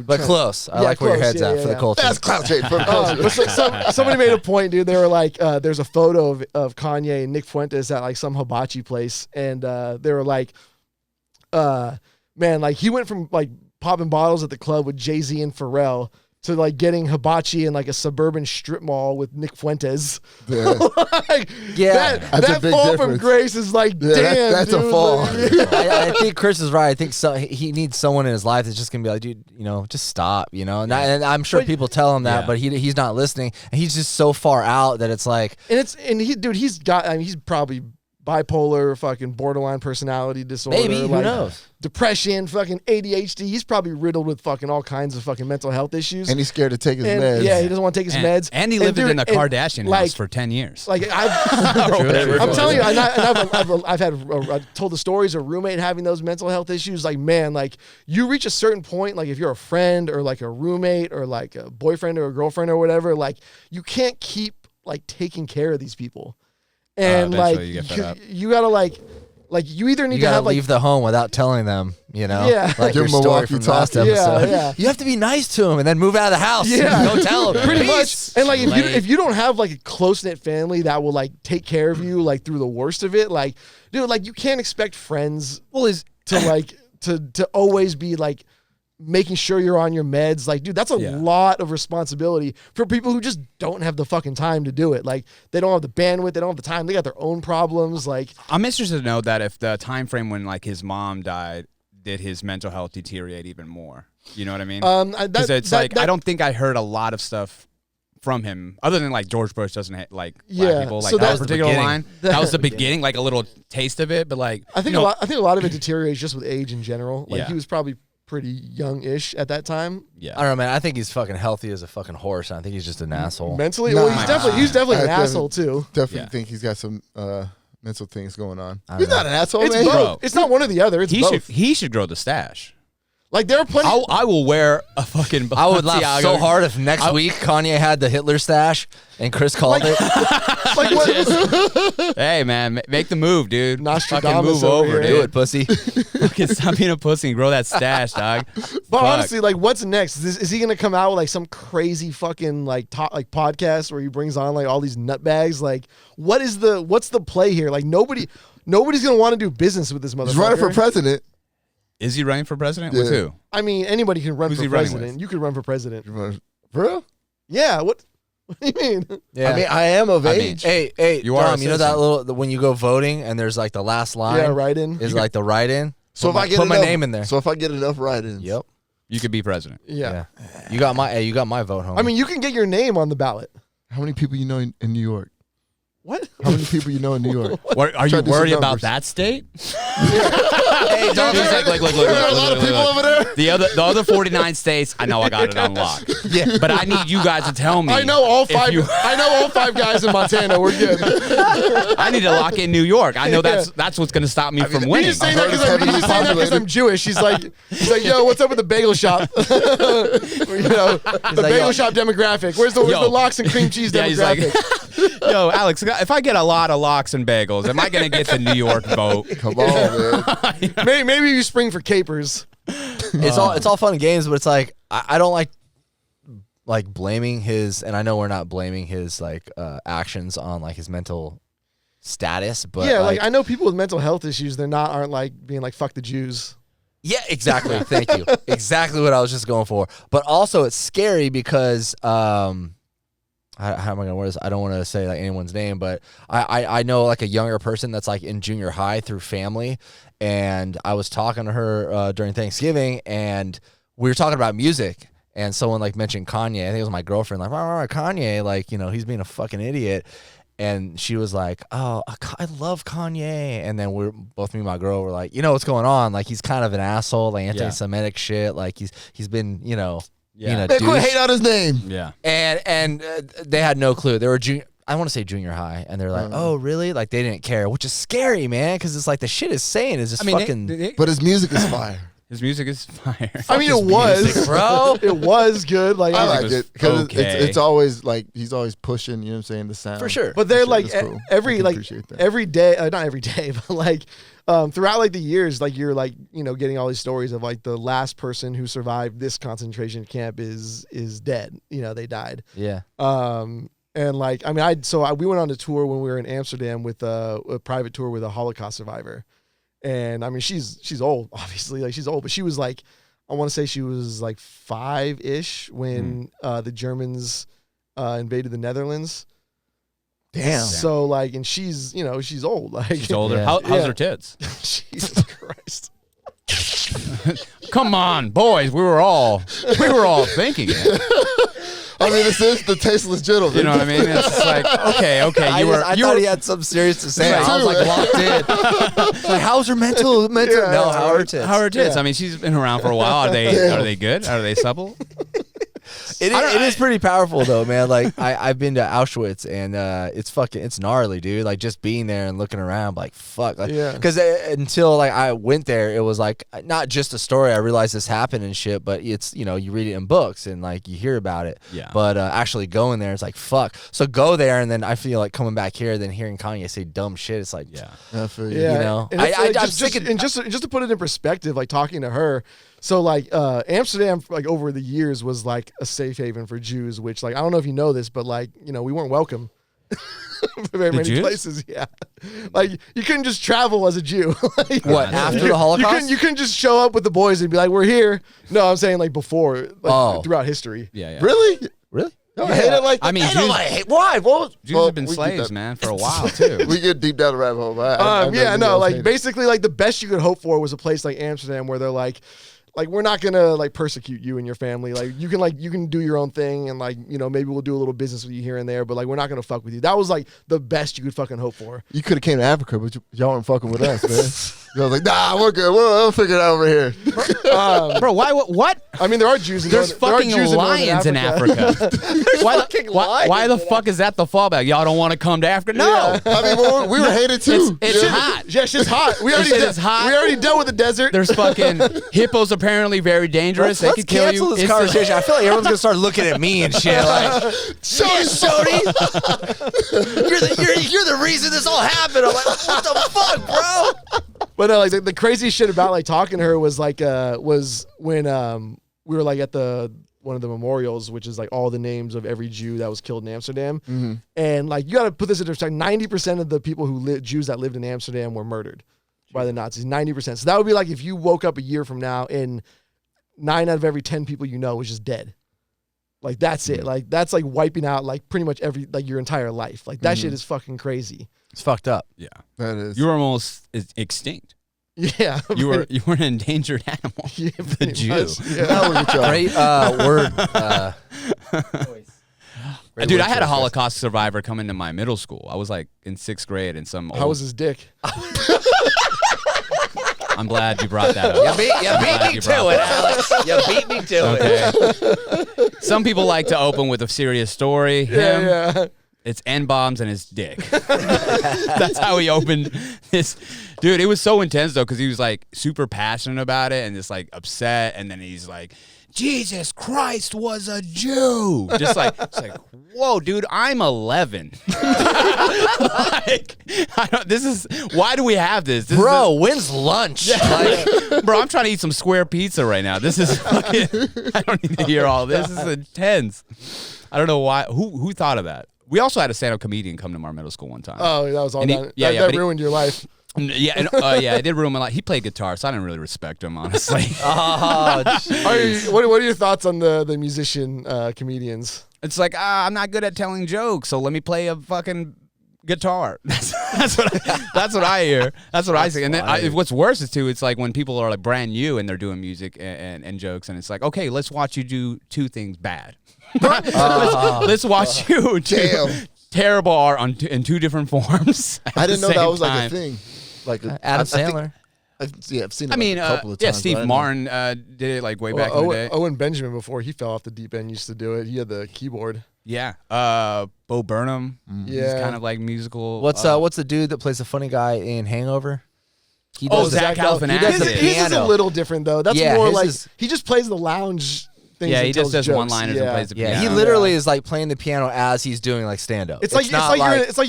but close. I like where your head's at for the culture. That's clout chasing for the culture. Somebody made a point, dude. They were like, there's a photo of Kanye and Nick Fuentes at like some hibachi place, and they were like, man, like he went from like popping bottles at the club with Jay-Z and Pharrell to like getting hibachi in like a suburban strip mall with Nick Fuentes. Yeah. That fall from grace is like, damn, that's dude, a fall. Like, I think Chris is right. I think he needs someone in his life that's just gonna be like, dude, just stop, And I'm sure people tell him that, but he's not listening, and he's just so far out that it's like, he's got. I mean, he's probably bipolar, fucking borderline personality disorder. Maybe, who knows? Depression, fucking ADHD. He's probably riddled with fucking all kinds of fucking mental health issues. And he's scared to take his meds. Yeah, he doesn't want to take his meds. And he lived in a Kardashian house for 10 years. Like I'm telling you, I've told the stories of roommate having those mental health issues. Like, man, like you reach a certain point, like if you're a friend or like a roommate or like a boyfriend or a girlfriend or whatever, like you can't keep like taking care of these people. And like you gotta like you either need to have leave the home without telling them, Yeah. like your story from last episode. Yeah. You have to be nice to them and then move out of the house. Yeah. Don't tell them. Pretty much. And like if you don't have like a close knit family that will like take care of you like through the worst of it, like dude, like you can't expect friends to always be like making sure you're on your meds. Like, dude, that's a lot of responsibility for people who just don't have the fucking time to do it. Like, they don't have the bandwidth, they don't have the time, they got their own problems. Like, I'm interested to know that if the time frame when like his mom died, did his mental health deteriorate even more? You know what I mean? Because I don't think I heard a lot of stuff from him, other than like George Bush doesn't like black people. Like so that particular line, that was the beginning, like a little taste of it. But like, I think a lot of it deteriorates just with age in general. Like he was probably pretty young-ish at that time. Yeah, I don't know, man. I think he's fucking healthy as a fucking horse. I think he's just an asshole. Mentally, well, he's definitely an asshole too. Definitely think he's got some mental things going on. He's not an asshole. It's man. both. It's not one or the other. It's both. He should grow the stash. Like there are plenty. I will wear a fucking. I would laugh so hard if next week Kanye had the Hitler stash and Chris called it. Like what? Hey man, make the move, dude. Nostradamus fucking move over, Do it, pussy. Fucking stop being a pussy and grow that stash, dog. But honestly, like, what's next? Is he gonna come out with like some crazy fucking like podcast where he brings on like all these nutbags? Like, what's the play here? Like nobody's gonna want to do business with this motherfucker. He's running for president. Is he running for president? With who? I mean, anybody can run Who's for he running president. with? You could run for president. For real? Yeah. What do you mean? Yeah. I mean, I am of age. Hey, you are Dom, you know that when you go voting and there's like the last line write-in? is like the write-in? So if I get put my name in there. So if I get enough write-ins, Yep. You could be president. Yeah. You got my vote, homie. I mean, you can get your name on the ballot. how many people you know in New York? What? How many people you know in New York? What, are you Try to do some worried about numbers. that state? hey, don't He's like, look, There are a lot of people over there. The other 49 49 I know I got it unlocked. Yeah. But I need you guys to tell me. I know all if five. you- I know all 5 guys in Montana. We're good. I need to lock in New York. I know that's what's going to stop me from He's winning. just saying heard that it's heavily because populated. I'm Jewish. He's like, yo, what's up with the bagel shop? You know, the like, bagel yo. shop demographic. Where's the lox and cream cheese Yeah, he's like, demographic? yo, Alex, if I get a lot of locks and bagels, am I going to get the New York vote? Come on, man. Maybe you spring for capers. It's all fun and games, but it's like I don't like blaming his, and I know we're not blaming his like actions on like his mental status, but Yeah, like I know people with mental health issues. Aren't like being like fuck the Jews. yeah, exactly. Thank you. Exactly what I was just going for. But also, it's scary because how am I gonna word this? I don't want to say like anyone's name, but I know like a younger person that's like in junior high through family, and I was talking to her during Thanksgiving, and we were talking about music, and someone like mentioned Kanye. I think it was my girlfriend, like, oh, Kanye, like, you know, he's being a fucking idiot. And she was like, oh, I love Kanye. And then both me and my girl were like, you know what's going on? Like, he's kind of an asshole, like anti-Semitic shit. Like he's been, you know, being a Man, quit douche. hate out his name. Yeah. And they had no clue. They were I want to say junior high, and they're like, oh, really? Like, they didn't care, which is scary, man, because it's like the shit is saying is just fucking. But his music is fire. His music is fire. I mean, it was, bro. It was good. Like, I like was it because okay. it's always like he's always pushing. You know what I'm saying? The sound For sure. but they're Shit, like that's cool. I every can like appreciate that. every day, not every day, but like throughout like the years, like you're like, you know, getting all these stories of like the last person who survived this concentration camp is dead. You know, they died. Yeah. And like, I mean, we went on a tour when we were in Amsterdam with a private tour with a Holocaust survivor. And I mean, she's old, obviously, like she's old, but she was like, I want to say she was like 5-ish when the Germans invaded the Netherlands. Damn. So like, and she's, you know, she's old. Like, She's older. Yeah. How's Yeah. her tits? Jesus Christ. Come on, boys. We were all thinking it. I mean, this is the tasteless gentleman. You know what I mean? It's just like, okay. I thought he had something serious to say. I was like locked in. It's like, how's her mental? Yeah. No, how are her tits? How are her tits? Yeah. I mean, she's been around for a while. Are they good? Are they supple? It is pretty powerful though, man. Like I've been to Auschwitz, and it's gnarly, dude. Like just being there and looking around, like fuck, like Yeah. because until like I went there, it was like not just a story. I realized this happened and shit, but it's, you know, you read it in books and like you hear about it. Yeah. But actually going there, it's like fuck. So go there, and then I feel like coming back here, then hearing Kanye say dumb shit. It's like Yeah. I feel you. Yeah. You know, And it's, I'm just, sick of- and just to put it in perspective, like talking to her, so like Amsterdam, like over the years was like a safe haven for Jews, which like I don't know if you know this, but like, you know, we weren't welcome for very many Jews? places. Yeah, like you couldn't just travel as a Jew. Like, what after the you Holocaust? couldn't just show up with the boys and be like, we're here. No, I'm saying like before, like throughout history. Yeah. Really? Really? You hate it like I mean, I know, Jews, I hate why. What? Jews Well, have been we get slaves, that. man, for a while too. We get deep down the rabbit hole. But I know yeah, you no, guys like hate it. basically like the best you could hope for was a place like Amsterdam where they're like we're not gonna like persecute you and your family. Like you can do your own thing, and like, you know, maybe we'll do a little business with you here and there, but like we're not gonna fuck with you. That was like the best you could fucking hope for. You could have came to Africa, but y'all weren't fucking with us, man. Y'all was like, nah, we're good. We'll figure it out over here. Bro, why? What? I mean, there are Jews. In There's Northern- there are fucking Jews lions in Africa. Why the fuck is that the fallback? Y'all don't want to come to Africa? No. I mean, we were hated too. It's Yeah. hot. Yeah, shit's hot. We already Shit is hot. We already dealt with the desert. There's fucking hippos apparently very dangerous. They Let's could kill cancel you. this It's conversation. I feel like everyone's gonna start looking at me and shit. Like, Shody, you're the reason this all happened. I'm like, what the fuck, bro? But no, like the crazy shit about like talking to her was like was when we were like at one of the memorials, which is like all the names of every Jew that was killed in Amsterdam. Mm-hmm. And like you got to put this into perspective: 90% of the people Jews that lived in Amsterdam were murdered by the Nazis. 90%. So that would be like if you woke up a year from now and 9 out of every 10 people you know was just dead. Like that's it. Like that's like wiping out like pretty much your entire life. Like that shit is fucking crazy. It's fucked up. Yeah. That is. You were almost extinct. Yeah, You were an endangered animal. Yeah, The Jew. much, yeah. Now look at y'all. Great word. Great Dude, word I had a choice, guys. Holocaust survivor come into my middle school. I was like in 6th grade, and How was his dick? I'm glad you brought that up. You beat me to it, Alex. You beat me to it. Okay. Some people like to open with a serious story. Him, Yeah. it's N-bombs and his dick. That's how he opened this. Dude, it was so intense, though, because he was, like, super passionate about it and just, like, upset. And then he's like, Jesus Christ was a Jew. Just like, it's like, whoa, dude, I'm 11. Like, why do we have this? Bro, when's lunch? Like, Bro, I'm trying to eat some square pizza right now. This is fucking, I don't need to hear all this. This is intense. I don't know why. Who thought of that? We also had a stand-up comedian come to our middle school one time. Oh, that was all And he- done. yeah, that yeah, but he- ruined your life. Yeah, yeah, it did ruin my life. He played guitar, so I didn't really respect him, honestly. oh, What are your thoughts on the musician comedians? It's like, I'm not good at telling jokes, so let me play a fucking guitar. That's what I hear. That's what I see. And then what's worse is too, it's like when people are like brand new and they're doing music and jokes, and it's like, okay, let's watch you do 2 things bad. Let's watch you do terrible art in 2 different forms. I didn't know that was like time. a thing. Like Adam Sandler. I've seen it I mean, like a couple of times. yeah, but I Steve didn't know. Martin did it like way back in the day. Owen Benjamin, before he fell off the deep end, used to do it. He had the keyboard. Yeah, Bo Burnham. He's Yeah. kind of like musical. What's the dude that plays the funny guy in Hangover? He Oh, does Zach Galifianakis. He does the His is a piano. little different though. That's Yeah, more his like is- he just plays the lounge things. Yeah, and he just tells does jokes. one-liners and plays the Yeah, piano. he literally is like playing the piano as he's doing like stand up. It's like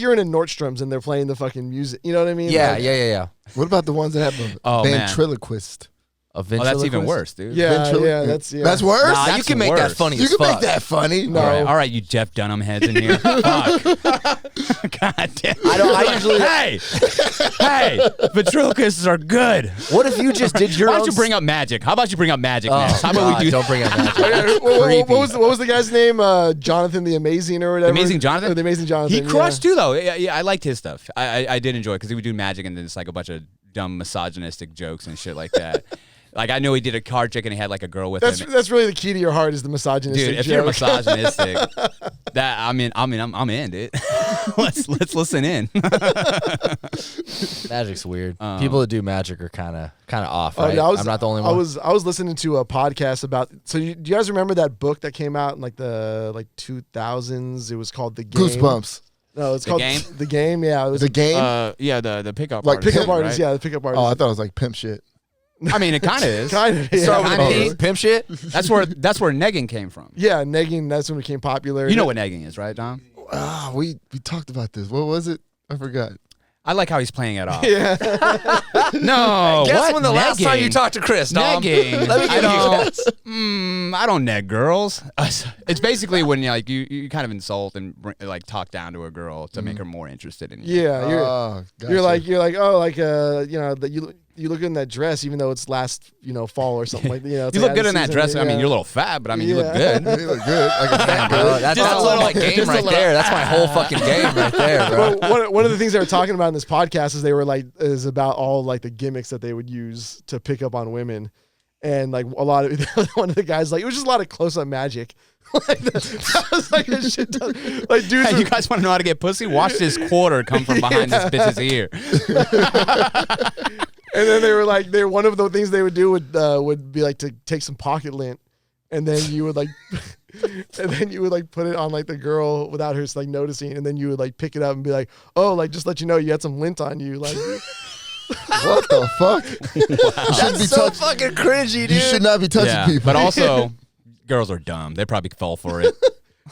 you're in a Nordstrom's and they're playing the fucking music. You know what I mean? yeah, Like, yeah. What about the ones that have a Oh, man. ventriloquist? A Oh, that's even ventriloquist? worse, dude. Yeah, Ventrilo- that's yeah. That's worse. Nah, you That's can make that worse. funny You as can fuck. make that funny. No. All right, you Jeff Dunham heads in here. Fuck. God damn. I usually. Hey, ventriloquists are good. What if you just did your Why own? don't you bring up magic? How about you bring up magic Oh, next? How about God, we do? don't bring up magic. What Creepy. was the guy's name? Jonathan the Amazing or whatever. Amazing Jonathan? Or the Amazing Jonathan. He yeah. crushed too, though. Yeah, I liked his stuff. I did enjoy it because he would do magic and then it's like a bunch of dumb misogynistic jokes and shit like that. Like I know he did a card trick and he had like a girl with him. That's really the key to your heart is the misogynistic Dude, if joke. you're misogynistic, I'm in, dude. let's listen in. Magic's weird. People that do magic are kind of off, Oh, right? yeah, I'm not the only one. I was listening to a podcast about. So do you guys remember that book that came out in like the 2000s? It was called The Game. Goosebumps. No, it's The called Game? The Game. Yeah, it was The game. Yeah, the pickup Like artist. pickup Pimp, artist. right? Yeah, the pickup artist. Oh, I thought it was like pimp shit. I mean, it kind of is. kind of. Yeah. Start with Kinda P. is. Pimp shit. That's where negging came from. Yeah, negging. That's when it became popular. You know what negging is, right, Dom? We talked about this. What was it? I forgot. I like how he's playing it off. Yeah. No, Guess what? when the last time you Negging? talked to Chris, Dom? Negging. Let me give you a guess. I don't neg girls. It's basically when you kind of insult and like talk down to a girl to make her more interested in you. Yeah. Oh, You're gotcha. like oh like that you look good in that dress even though it's last fall or something like it's You like look good out in of that dress. season, I mean, yeah. you're a little fat, but I mean, you look Yeah. good. You look good. Like a fat Bro, girl. that's Just a all little- my game just a right little- there. That's my whole fucking game right there, bro. Well, one of the things they were talking about in this podcast is they were like is about all like the gimmicks that they would use to pick up on women, and like a lot of one of the guys like it was just a lot of close up magic. Like that was like a shit ton. Like dudes, Hey, were- you guys want to know how to get pussy? Watch this quarter come from behind this bitch's ear. and then they were like one of the things they would do would be like to take some pocket lint, and then you would like. And then you would like put it on like the girl without her like noticing, and then you would like pick it up and be like, "Oh, like just let you know you had some lint on you." Like, What the fuck? You shouldn't be That's so touch- fucking cringy, dude. You should not be touching Yeah, people. but also, girls are dumb. They probably fall for it.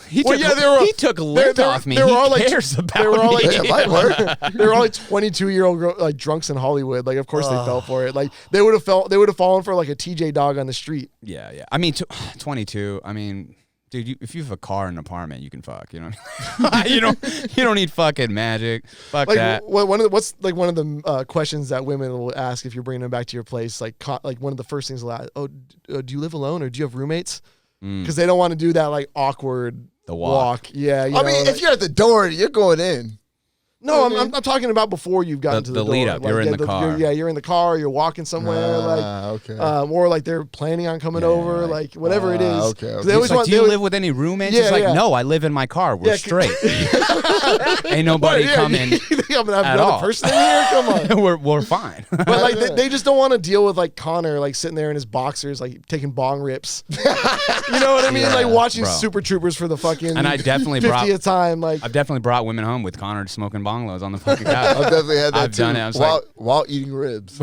He Well, took, yeah, they were- he took lint they were- off me. they were He all like- cares about they were all me. like- Yeah, it might work. they were all like 22-year-old like drunks in Hollywood. Like, of course they fell for it. Like, they would have fallen for like a TJ dog on the street. Yeah. I mean, 22. I mean, dude, if you have a car and an apartment, you can fuck. You know, what I mean? you don't need fucking magic. Fuck Like, that. what's like one of the questions that women will ask if you're bringing them back to your place? Like one of the first things they'll ask, "Oh, do you live alone or do you have roommates?" Because they don't want to do that like awkward The walk. Yeah, I mean, if you're at the door, you're going in. No, I'm talking about before you've gotten to the door. lead up. You're in the car. You're in the car. You're walking somewhere, Okay. or like they're planning on coming over, like whatever it is. Okay. They always do you live with any roommates? Yeah, it's like, yeah. no, I live in my car. We're straight. Ain't nobody coming. You think I'm gonna have at another all. person in here? Come on. we're fine. But like they just don't want to deal with like Connor like sitting there in his boxers like taking bong rips. You know what I mean? Yeah, like watching bro. Super Troopers for the fucking And I definitely 50th time. Like I've definitely brought women home with Connor smoking bonglos on the fucking couch. I've definitely had that I've too. done it. I was while eating ribs.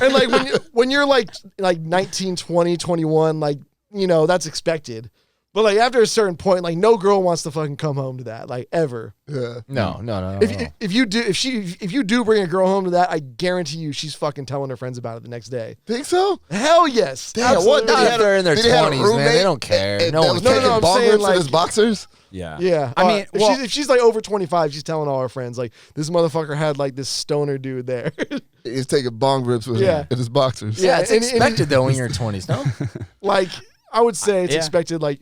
and like when you're like 19, 20, 21, like that's expected. But like after a certain point, like no girl wants to fucking come home to that, like ever. Yeah. No. If you do bring a girl home to that, I guarantee you she's fucking telling her friends about it the next day. Think so? Hell yes. Damn, Absolutely. Did he Not have if they're in their did he have a 20s, man. roommate They don't care. and No that one was cares. taking No, I'm bong saying, rips in like- his boxers? Yeah. Yeah, I mean, if she's like over 25, she's telling all her friends like this motherfucker had like this stoner dude there. He's taking bong rips with Yeah. him in his boxers. Yeah, it's and- expected though in your 20s, no? Like I would say it's Yeah. expected like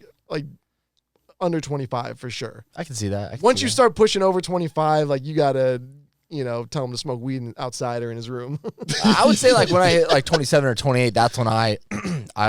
under 25 for sure. I can see that. Once you start pushing over 25, like you gotta tell him to smoke weed outside or in his room. I would say like when I hit like 27 or 28, that's when I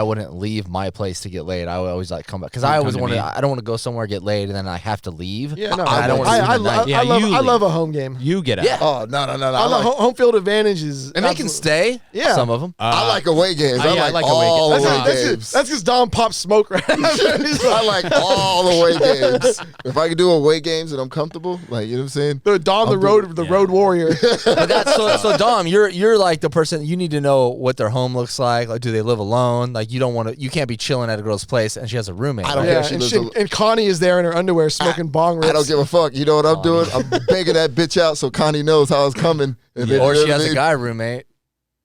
wouldn't leave my place to get laid. I would always like come back because I always to want me. I don't want to go somewhere get laid and then I have to leave. Yeah, no, I don't want to I, leave I, the night. Yeah, I you love leave. a home game. You get out. Yeah. Oh, no. I love home field advantage is And they can stay. Yeah. Some of them. I like away games. yeah, I like all away away games. games. That's because Dom pops smoke right after. He's I like, like all away games. If I can do away games and I'm comfortable, like, you know what I'm saying? Dom the road warrior. But that's so Dom, you're like the person you need to know what their home looks like. Like, do they live alone? Like, you can't be chilling at a girl's place and she has a roommate. I don't right? care. Yeah, She and, lives and Connie is there in her underwear smoking bong rips. I don't give a fuck. You know what I'm doing? I'm begging that bitch out so Connie knows how it's coming. And then, Or you know she what I has a mean? guy roommate.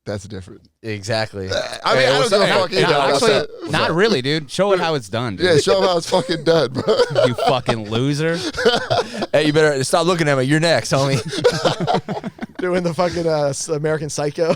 That's different. Exactly. I mean, I don't give a fuck either about Actually, that. not really, dude. Show it how it's done, dude. Yeah, show them how it's fucking done, bro. You fucking loser. Hey, you better stop looking at me. You're next, homie. Doing the fucking American Psycho.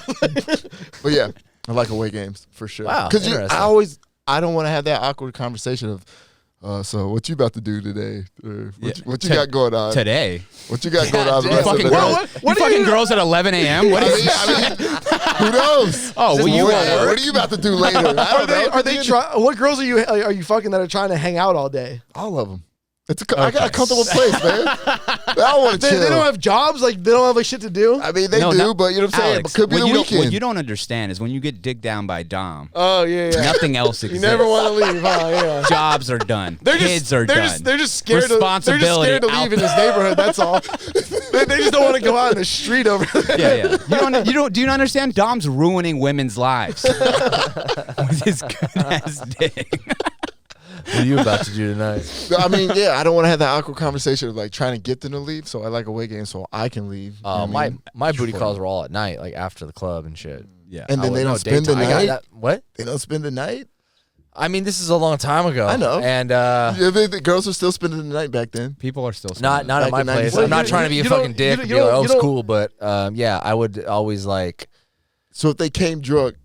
But yeah, I like away games for sure. Wow, Because interesting. I don't want to have that awkward conversation of, so what you about to do today? Or what you To- got going on? Today. What you got going on the damn. rest of Fucking the girl, night? you fucking girls at 11 a.m.? What is I mean, who knows? Oh, well, you what are you about to do later? I don't know. Are they trying? What girls are you fucking that are trying to hang out all day? All of them. I got a comfortable place, man. I don't want to chill. They don't have jobs. Like they don't have like shit to do. I mean, they No, do, no, but you know what I'm saying? Alex, It could be the weekend. What you don't understand is when you get digged down by Dom, Oh yeah. nothing else You exists. never want to leave, huh? Yeah. Jobs are done. Kids are done. They're just scared. Responsibility They're just scared to leave in this neighborhood. That's all. they just don't want to go out in the street over there. Yeah. Do you not understand? Dom's ruining women's lives with his good ass dick. What are you about to do tonight? I mean, yeah, I don't want to have that awkward conversation of like trying to get them to leave. So I like away games so I can leave. You know what I mean? My booty calls were all at night, like after the club and shit. Yeah. And then they don't spend the daytime. I got night. that- What? They don't spend the night. I mean, this is a long time ago. I know. And Yeah, the girls were still spending the night back then. People are still not spending at my Back in place. 97. I'm not trying to be a You don't- fucking dick. you and be don't- like, oh, you it's don't- cool, but yeah, I would always like. So if they came drunk,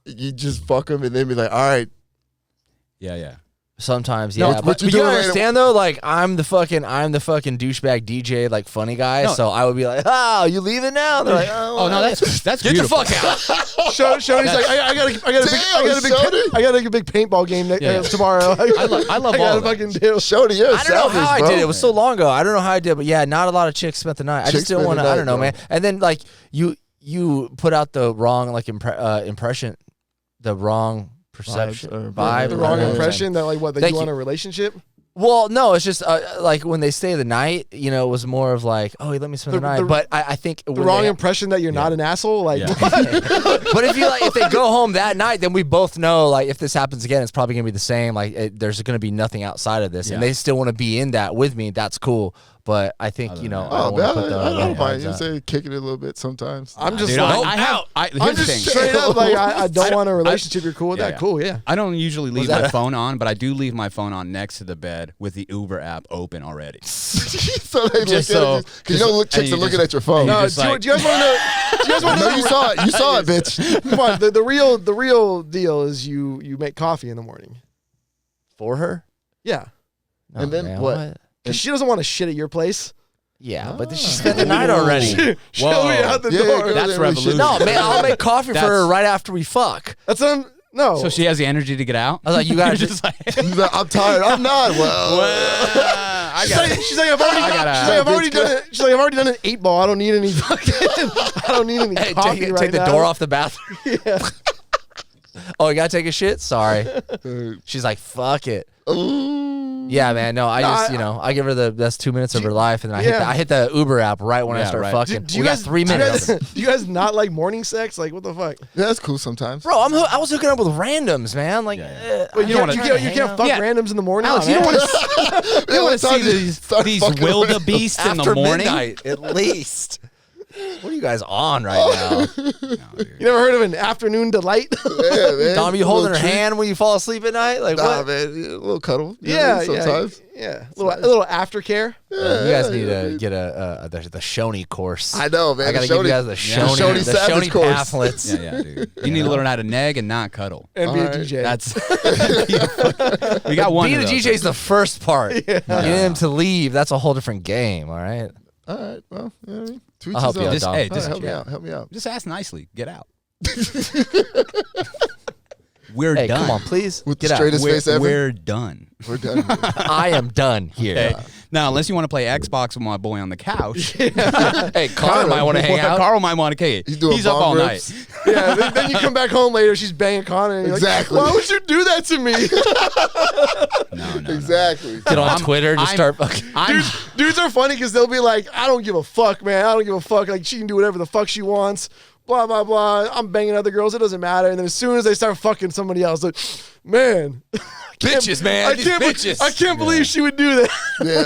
you just fuck them and then be like, all right. Yeah. Sometimes, No, yeah. what But you you doing later? understand though? Like I'm the fucking douchebag DJ, like funny guy. No. So I would be like, "Oh, you leaving now?" They're like, "Oh, No, that's get beautiful. the fuck out." Shoney's like, I got a big paintball game tomorrow. I love I all gotta of that. fucking do. Shody, you're a I don't know savage, how bro. I did it. It was so long ago. I don't know how I did, but yeah, not a lot of chicks spent the night. I Chicks just didn't spend want the to. I night, don't know, bro. man. And then like you put out the wrong like impression, the wrong perception, or vibe, The I wrong don't know. impression that that Thank you want you. a relationship. Well, no, it's just like when they stay the night, it was more of like, oh, he let me spend the night. But I think The wrong impression that you're not an asshole. Like, Yeah. But if they go home that night, then we both know like if this happens again, it's probably gonna be the same. Like there's gonna be nothing outside of this, Yeah. and they still want to be in that with me. That's cool. But I think I Oh, don't man, wanna I put the don't mind. heads You up. say kicking it a little bit sometimes. I'm just Dude, like, here's I'm the just thing. straight up like I don't want a relationship. You're cool with Yeah, that? yeah. Cool, yeah. I don't usually leave that my a- phone on, but I do leave my phone on next to the bed with the Uber app open already. So they look Just at so- it. Because you know, and chicks you are looking just- at your phone. and No, you do just like- you guys want to know? Do you guys want to No, know? you saw it. You saw it, bitch. Come on, the real deal is you make coffee in the morning. For her. Yeah, And then man, what? because she doesn't want to shit at your place. Yeah, but she spent the night already. She'll be out the door. That's revolution. No, man, I'll make coffee for her right after we fuck. That's no. So she has the energy to get out. I was like, you gotta just like, He's like, I'm tired. I'm not. I got it. She's like, I've already done it. She's like, I've already done an 8-ball. I don't need any fucking. I don't need any coffee take the now. door off the bathroom. Yeah. Oh, you gotta take a shit? Sorry. She's like, fuck it. Yeah, man. No, I give her that's 2 minutes of her life, and then I hit the Uber app right when I start fucking. Do you we guys, got 3 minutes. Do you guys not like morning sex? Like, what the fuck? Yeah, that's cool sometimes. Bro, I was hooking up with randoms, man. Like, But you can't fuck randoms in the morning. Alex, you don't want to see these wildebeest in the morning. Midnight, at least. What are you guys on right now? You never heard of an afternoon delight? Yeah, man. Dom, you holding her hand when you fall asleep at night? Like, Nah, what? man. A little cuddle. Yeah, sometimes. Yeah. A little aftercare. You guys need to get the Schoeny course. I know, man. I gotta give you guys the Schoeny Savage course. pamphlets. Yeah, dude. You need to learn how to neg and not cuddle. And be a DJ. That's we got one. Being a DJ is the first part. Yeah. Getting him to leave, that's a whole different game. All right. All right. Well, you know what I mean? I'll help you out, Dom. Help me out. Help me out. Just ask nicely. Get out. We're Hey, done. come on, please. With Get the out. straightest face ever. We're done. We're done. I am done here. Okay. Now, unless you want to play Xbox with my boy on the couch, Hey, Carl might want to hang out. Carl might want to kick it. He's up all rips. night. Yeah, then you come back home later, she's banging Connor. And you're Exactly. Like, why would you do that to me? No. Exactly. Get on Twitter, just start fucking. Dudes are funny because they'll be like, I don't give a fuck, man. I don't give a fuck. Like, she can do whatever the fuck she wants. Blah, blah, blah. I'm banging other girls. It doesn't matter. And then as soon as they start fucking somebody else, like, man. Bitches, man. These bitches. I can't believe she would do that. Yeah.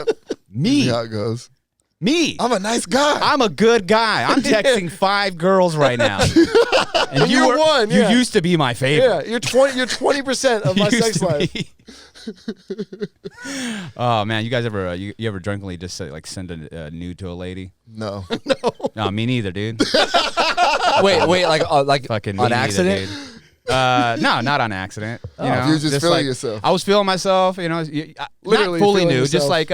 Me. See how it goes. Me. I'm a nice guy. I'm a good guy. I'm texting 5 girls right now. And you're one, yeah. You used to be my favorite. Yeah, you're 20% of my Used sex to life. be. Oh man, you guys ever you ever drunkenly just like send a nude to a lady? No. No, me neither, dude. Wait, like Fucking on me accident? neither, dude. No, not on accident. You know, you were just feeling like, yourself. I was feeling myself. You know, Literally not fully feeling nude, just yourself. like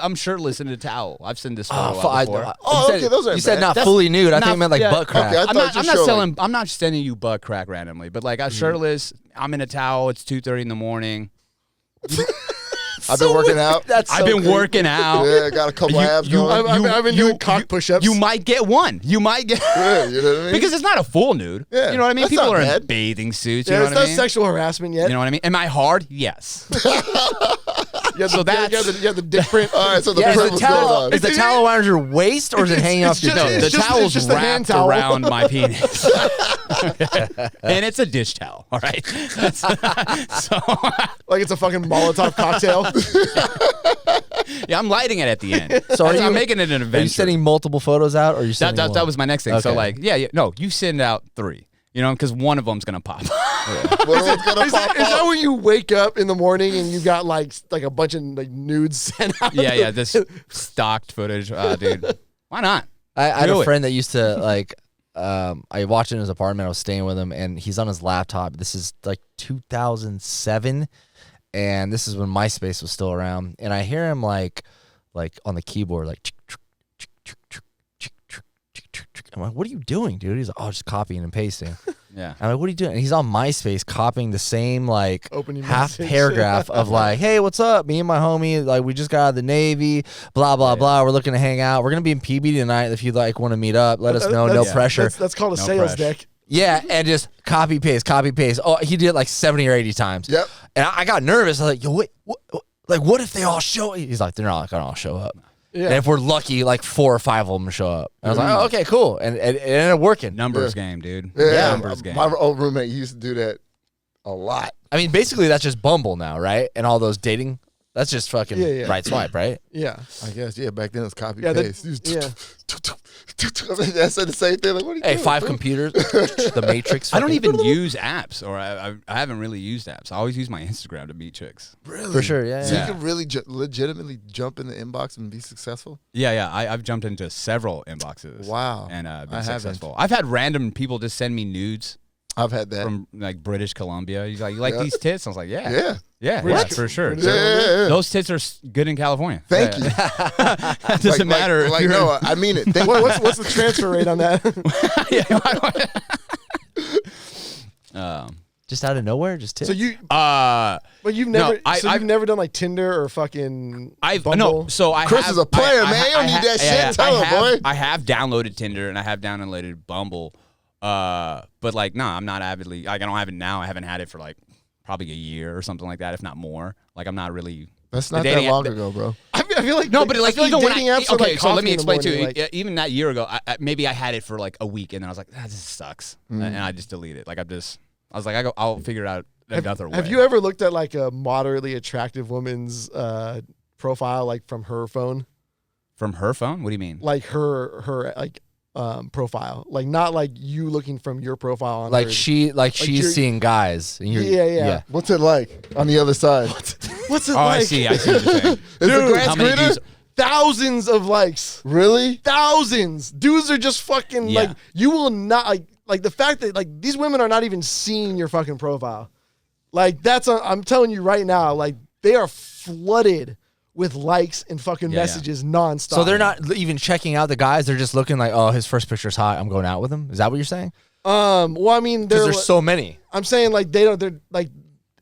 I'm shirtless in a towel. I've seen this photo before. Okay, those are You said bad. not That's fully nude. I think not- you meant like yeah. butt crack. Okay, I I'm thought not, you I'm not showed, selling. like- I'm not sending you butt crack randomly, but like I'm shirtless. I'm in a towel. It's 2:30 in the morning. I've been working out. I've been working out. Yeah, got a couple abs going. I've been doing cock push-ups. You might get one. You might get Yeah, you know what I mean? because it's not a full nude. Yeah, You know what I mean? that's People not are in bad. bathing suits. You Yeah, know it's what I not mean? sexual harassment yet. You know what I mean? Am I hard? Yes. You have the dick print. All right, so the Yeah, print was going on. is the towel around your waist or is it hanging off your just- dick? The it's just- towel's it's just a hand wrapped towel. around my penis. And it's a dish towel, all right? So, Like it's a fucking Molotov cocktail. yeah, I'm lighting it at the end. So are I'm you- making it an adventure. Are you sending multiple photos out or are you sending that one? was my next thing. So, Okay. like, no, you send out 3, you know, because one of them's going to pop. What else gonna Is pop that up? when you wake up in the morning and you got like a bunch of like nudes sent out? Yeah, this stocked footage, dude. Why not? I had Do a it. friend that used to like. I watched it in his apartment. I was staying with him, and he's on his laptop. This is like 2007, and this is when MySpace was still around. And I hear him like on the keyboard, like. I'm like, what are you doing, dude? He's like, oh, just copying and pasting. Yeah. I'm like, what are you doing? And he's on MySpace copying the same like Opening half message. paragraph of like, hey, what's up? Me and my homie, like we just got out of the Navy, blah, blah, blah. We're looking to hang out. We're going to be in PB tonight. If you like want to meet up, let us know. No That's- pressure. That's called a No sales pressure. deck. Yeah, and just copy, paste, copy, paste. Oh, he did it like 70 or 80 times. Yep. And I got nervous. I was like, yo, wait, what if they all show up? He's like, they're not going to all show up. Yeah. And if we're lucky, like 4 or 5 of them show up. And I was like, oh, okay, cool. And it ended up working. Numbers game, dude. Yeah, Numbers game. my old roommate used to do that a lot. I mean, basically, that's just Bumble now, right? And all those dating, that's just fucking Yeah. right swipe, right? Yeah. I guess, yeah, back then it was copy Yeah, paste. I said the same thing. Like, what are you Hey, doing, 5 bro? computers, the Matrix. I don't fucking- even use apps, or I haven't really used apps. I always use my Instagram to meet chicks. Really? For sure, yeah. So Yeah. you can really legitimately jump in the inbox and be successful? Yeah. I've jumped into several inboxes. Wow. And been I haven't. successful. I've had random people just send me nudes I've had that. from like British Columbia. He's like, you like these tits? I was like, yeah. Yeah. Yeah, What? for sure. Yeah. Those tits are good in California. Thank you. That doesn't matter. if you're- No, I mean it. Thank you. What's the transfer rate on that? Just out of nowhere, just tits. So you, uh, but you've never, No, you've never done like Tinder or fucking Bumble? no. So Chris have, is a player, man. You don't need that shit. Tell him, boy. I have downloaded Tinder and I have downloaded Bumble. But like, no, I'm not avidly. Like, I don't have it now. I haven't had it for like probably a year or something like that, if not more. Like, I'm not really. That's not that long ago, bro. I feel like No, but like even when dating apps are okay, like so let coffee me in the explain to morning, you. like- Even that year ago, maybe I had it for like a week, and then I was like, this sucks, and I just deleted it. Like I was like, I'll figure it out another way. Have you ever looked at like a moderately attractive woman's profile, like from her phone, From her phone? What do you mean? like her like profile, like not like you looking from your profile on like hers. she's you're- seeing guys. And you're, Yeah. What's it like on the other side? What's it Oh, like? I see what you're saying. Is the grass How many greener? views? Thousands of likes. Really? Thousands. Dudes are just fucking Yeah. like, you will not like the fact that like these women are not even seeing your fucking profile. Like I'm telling you right now, like they are flooded with likes and fucking Yeah. messages nonstop. So they're not even checking out the guys. They're just looking like, oh, his first picture's hot. I'm going out with him. Is that what you're saying? Well, I mean, Because there's so many. I'm saying like they're like,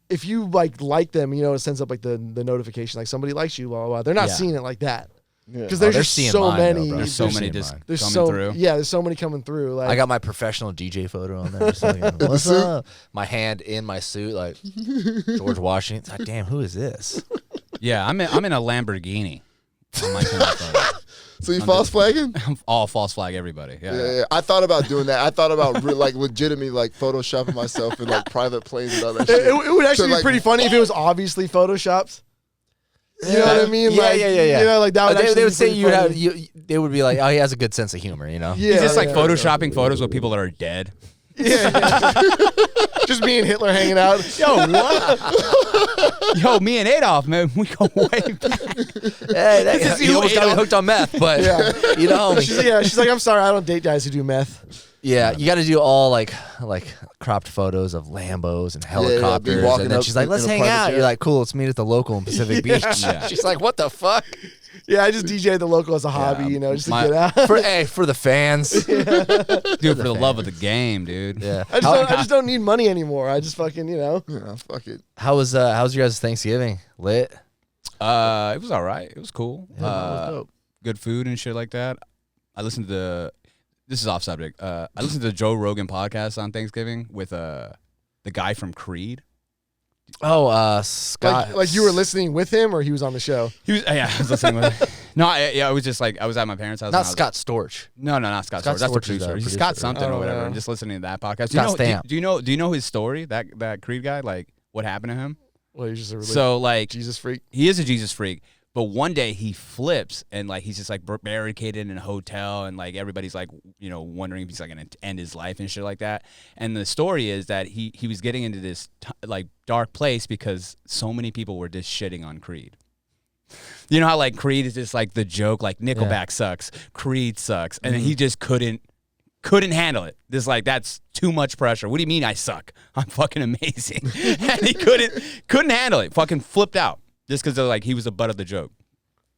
if you like them, you know, it sends up like the notification, like somebody likes you, blah blah blah. They're not Yeah. seeing it like that Yeah. because there's they're just seeing so mine, though, many. bro. There's so many seeing just mine. There's coming so through. yeah, there's so many coming through. Like I got my professional DJ photo on there. So, you know, the what's suit? up? My hand in my suit, like George Washington. God damn, who is this? Yeah, I'm in a Lamborghini. On my Tinder photo. So you false flagging? I'm all false flag everybody. Yeah. I thought about doing that. I thought about like legitimately like photoshopping myself in like private planes and all that shit. it would actually So, be like, pretty funny if it was obviously photoshopped. You know what I mean? Yeah, Like, yeah. You know, like that would actually they would be say pretty you funny. have. They would be like, oh, he has a good sense of humor. You know. Yeah, Is this like yeah. photoshopping photos with people that are dead? Yeah. Just me and Hitler hanging out. Yo, what? Yo, me and Adolf, man, we go way back. Hey, is you you, almost got me Adolf. hooked on meth, but Yeah. you know, She's like, I'm sorry, I don't date guys who do meth. yeah, you got to do all like cropped photos of Lambos and helicopters, walking and then up she's like, in "Let's a hang private out." jet. You're like, "Cool, let's meet at the local in Pacific Beach." Yeah. She's like, "What the fuck?" Yeah, I just DJ at the local as a hobby, you know, just to My- get out. For the fans. Dude, for the love of the game, dude. Yeah. I just don't need money anymore. I just fucking, you know. Yeah, fuck it. How's your guys' Thanksgiving? Lit? It was all right. It was cool. that was dope. Good food and shit like that. I listened to this is off subject. I listened to the Joe Rogan podcast on Thanksgiving with the guy from Creed. Oh, Scott. Like you were listening with him or he was on the show? He was I was listening with him. No, I was just like I was at my parents' house. and I Not was- Scott Storch. No, not Scott Scott Storch. That's the Storch is the producer. He's producer. Scott something Oh, or whatever. yeah. I'm just listening to that podcast. Scott Stamp. Do you know his story? That Creed guy, like what happened to him? Well, he's just a So like Jesus freak. he is a Jesus freak, but one day he flips and like he's just like barricaded in a hotel and like everybody's like, you know, wondering if he's like gonna end his life and shit like that. And the story is that he was getting into this like dark place because so many people were just shitting on Creed. You know how like Creed is just like the joke, like Nickelback sucks, Creed sucks, and he just couldn't handle it. This like that's too much pressure. What do you mean I suck? I'm fucking amazing, and he couldn't handle it. Fucking flipped out just because like he was the butt of the joke.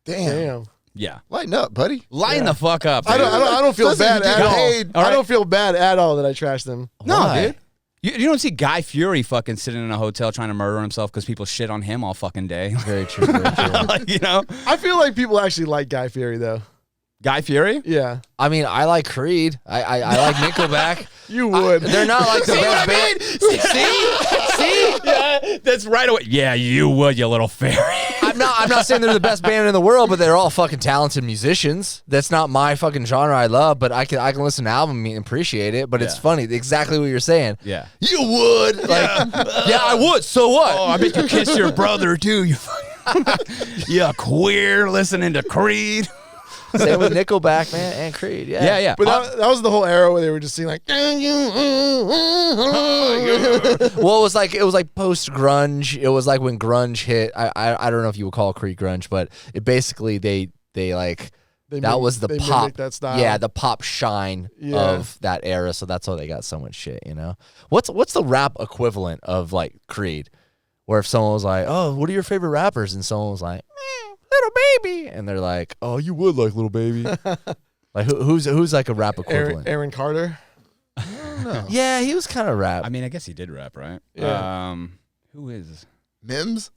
Damn. Yeah, Lighten up, buddy. line the fuck up. I dude. don't feel Listen, bad you at get all. paid. All I right. don't feel bad at all that I trashed them. No, Why? dude. You don't see Guy Fury fucking sitting in a hotel trying to murder himself because people shit on him all fucking day. Very true. Very true. Like, you know, I feel like people actually like Guy Fieri though. Guy Fury. Yeah, I mean, I like Creed. I like Nickelback. you would. They're not like the best band. See, yeah, that's right away. Yeah, you would, you little fairy. I'm not saying they're the best band in the world, but they're all fucking talented musicians. That's not my fucking genre I love, but I can listen to an album and appreciate it. But it's Yeah. funny, exactly what you're saying. Yeah. You would. Like, yeah, I would. So what? Oh, I bet you kiss your brother too. You, you queer listening to Creed. Same with Nickelback, man, and Creed. Yeah. Yeah, yeah. But that was the whole era where they were just singing like. Well, it was like post grunge. It was like when grunge hit. I don't know if you would call Creed grunge, but it basically they like They that mimic- was the they pop mimic that style. Yeah, the pop shine Yeah. of that era. So that's why they got so much shit. You know, what's the rap equivalent of like Creed? Where if someone was like, "Oh, what are your favorite rappers?" and someone was like, "Little Baby," and they're like, "Oh, you would like Little Baby." Like who's like a rap equivalent? Aaron Carter. I don't know. Yeah, he was kind of rap. I mean, I guess he did rap, right? Yeah. Who is? Mims?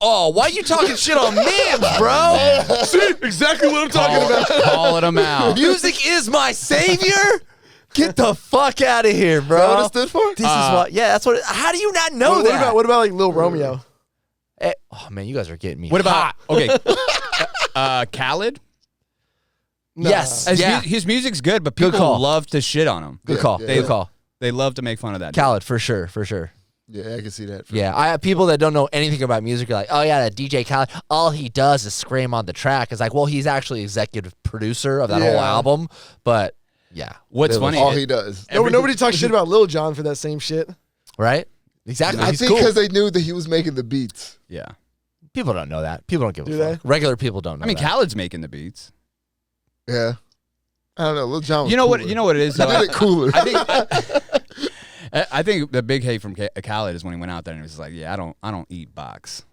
Oh, why you talking shit on Mims, bro? See, exactly what I'm talking about. Calling him out. Music is my savior. Get the fuck out of here, bro. Is that what it stood for? This is what. Yeah, that's what. How do you not know that? What about like Lil Romeo? Oh man, you guys are getting me. What about hot. Khaled? Nah. Yes. His music's good, but people call. love to shit on him. Good call. Yeah. Good call. They love to make fun of that. Khaled for sure. For sure. Yeah, I can see that. Yeah, I have people that don't know anything about music are like, oh yeah, that DJ Khaled, all he does is scream on the track. It's like, well, he's actually executive producer of that whole album. But yeah, What's funny? All he does. Nobody talks shit about Lil Jon for that same shit. right? Exactly. I He's think cool. because they knew that he was making the beats. Yeah. People don't know that. People don't give Do a fuck. Regular people don't know. I mean, that. Khaled's making the beats. Yeah. I don't know. Lil Jon was You know what? cooler. You know what it is. He though? did it cooler. I think the big hate from Khaled is when he went out there and he was like, "Yeah, I don't eat box."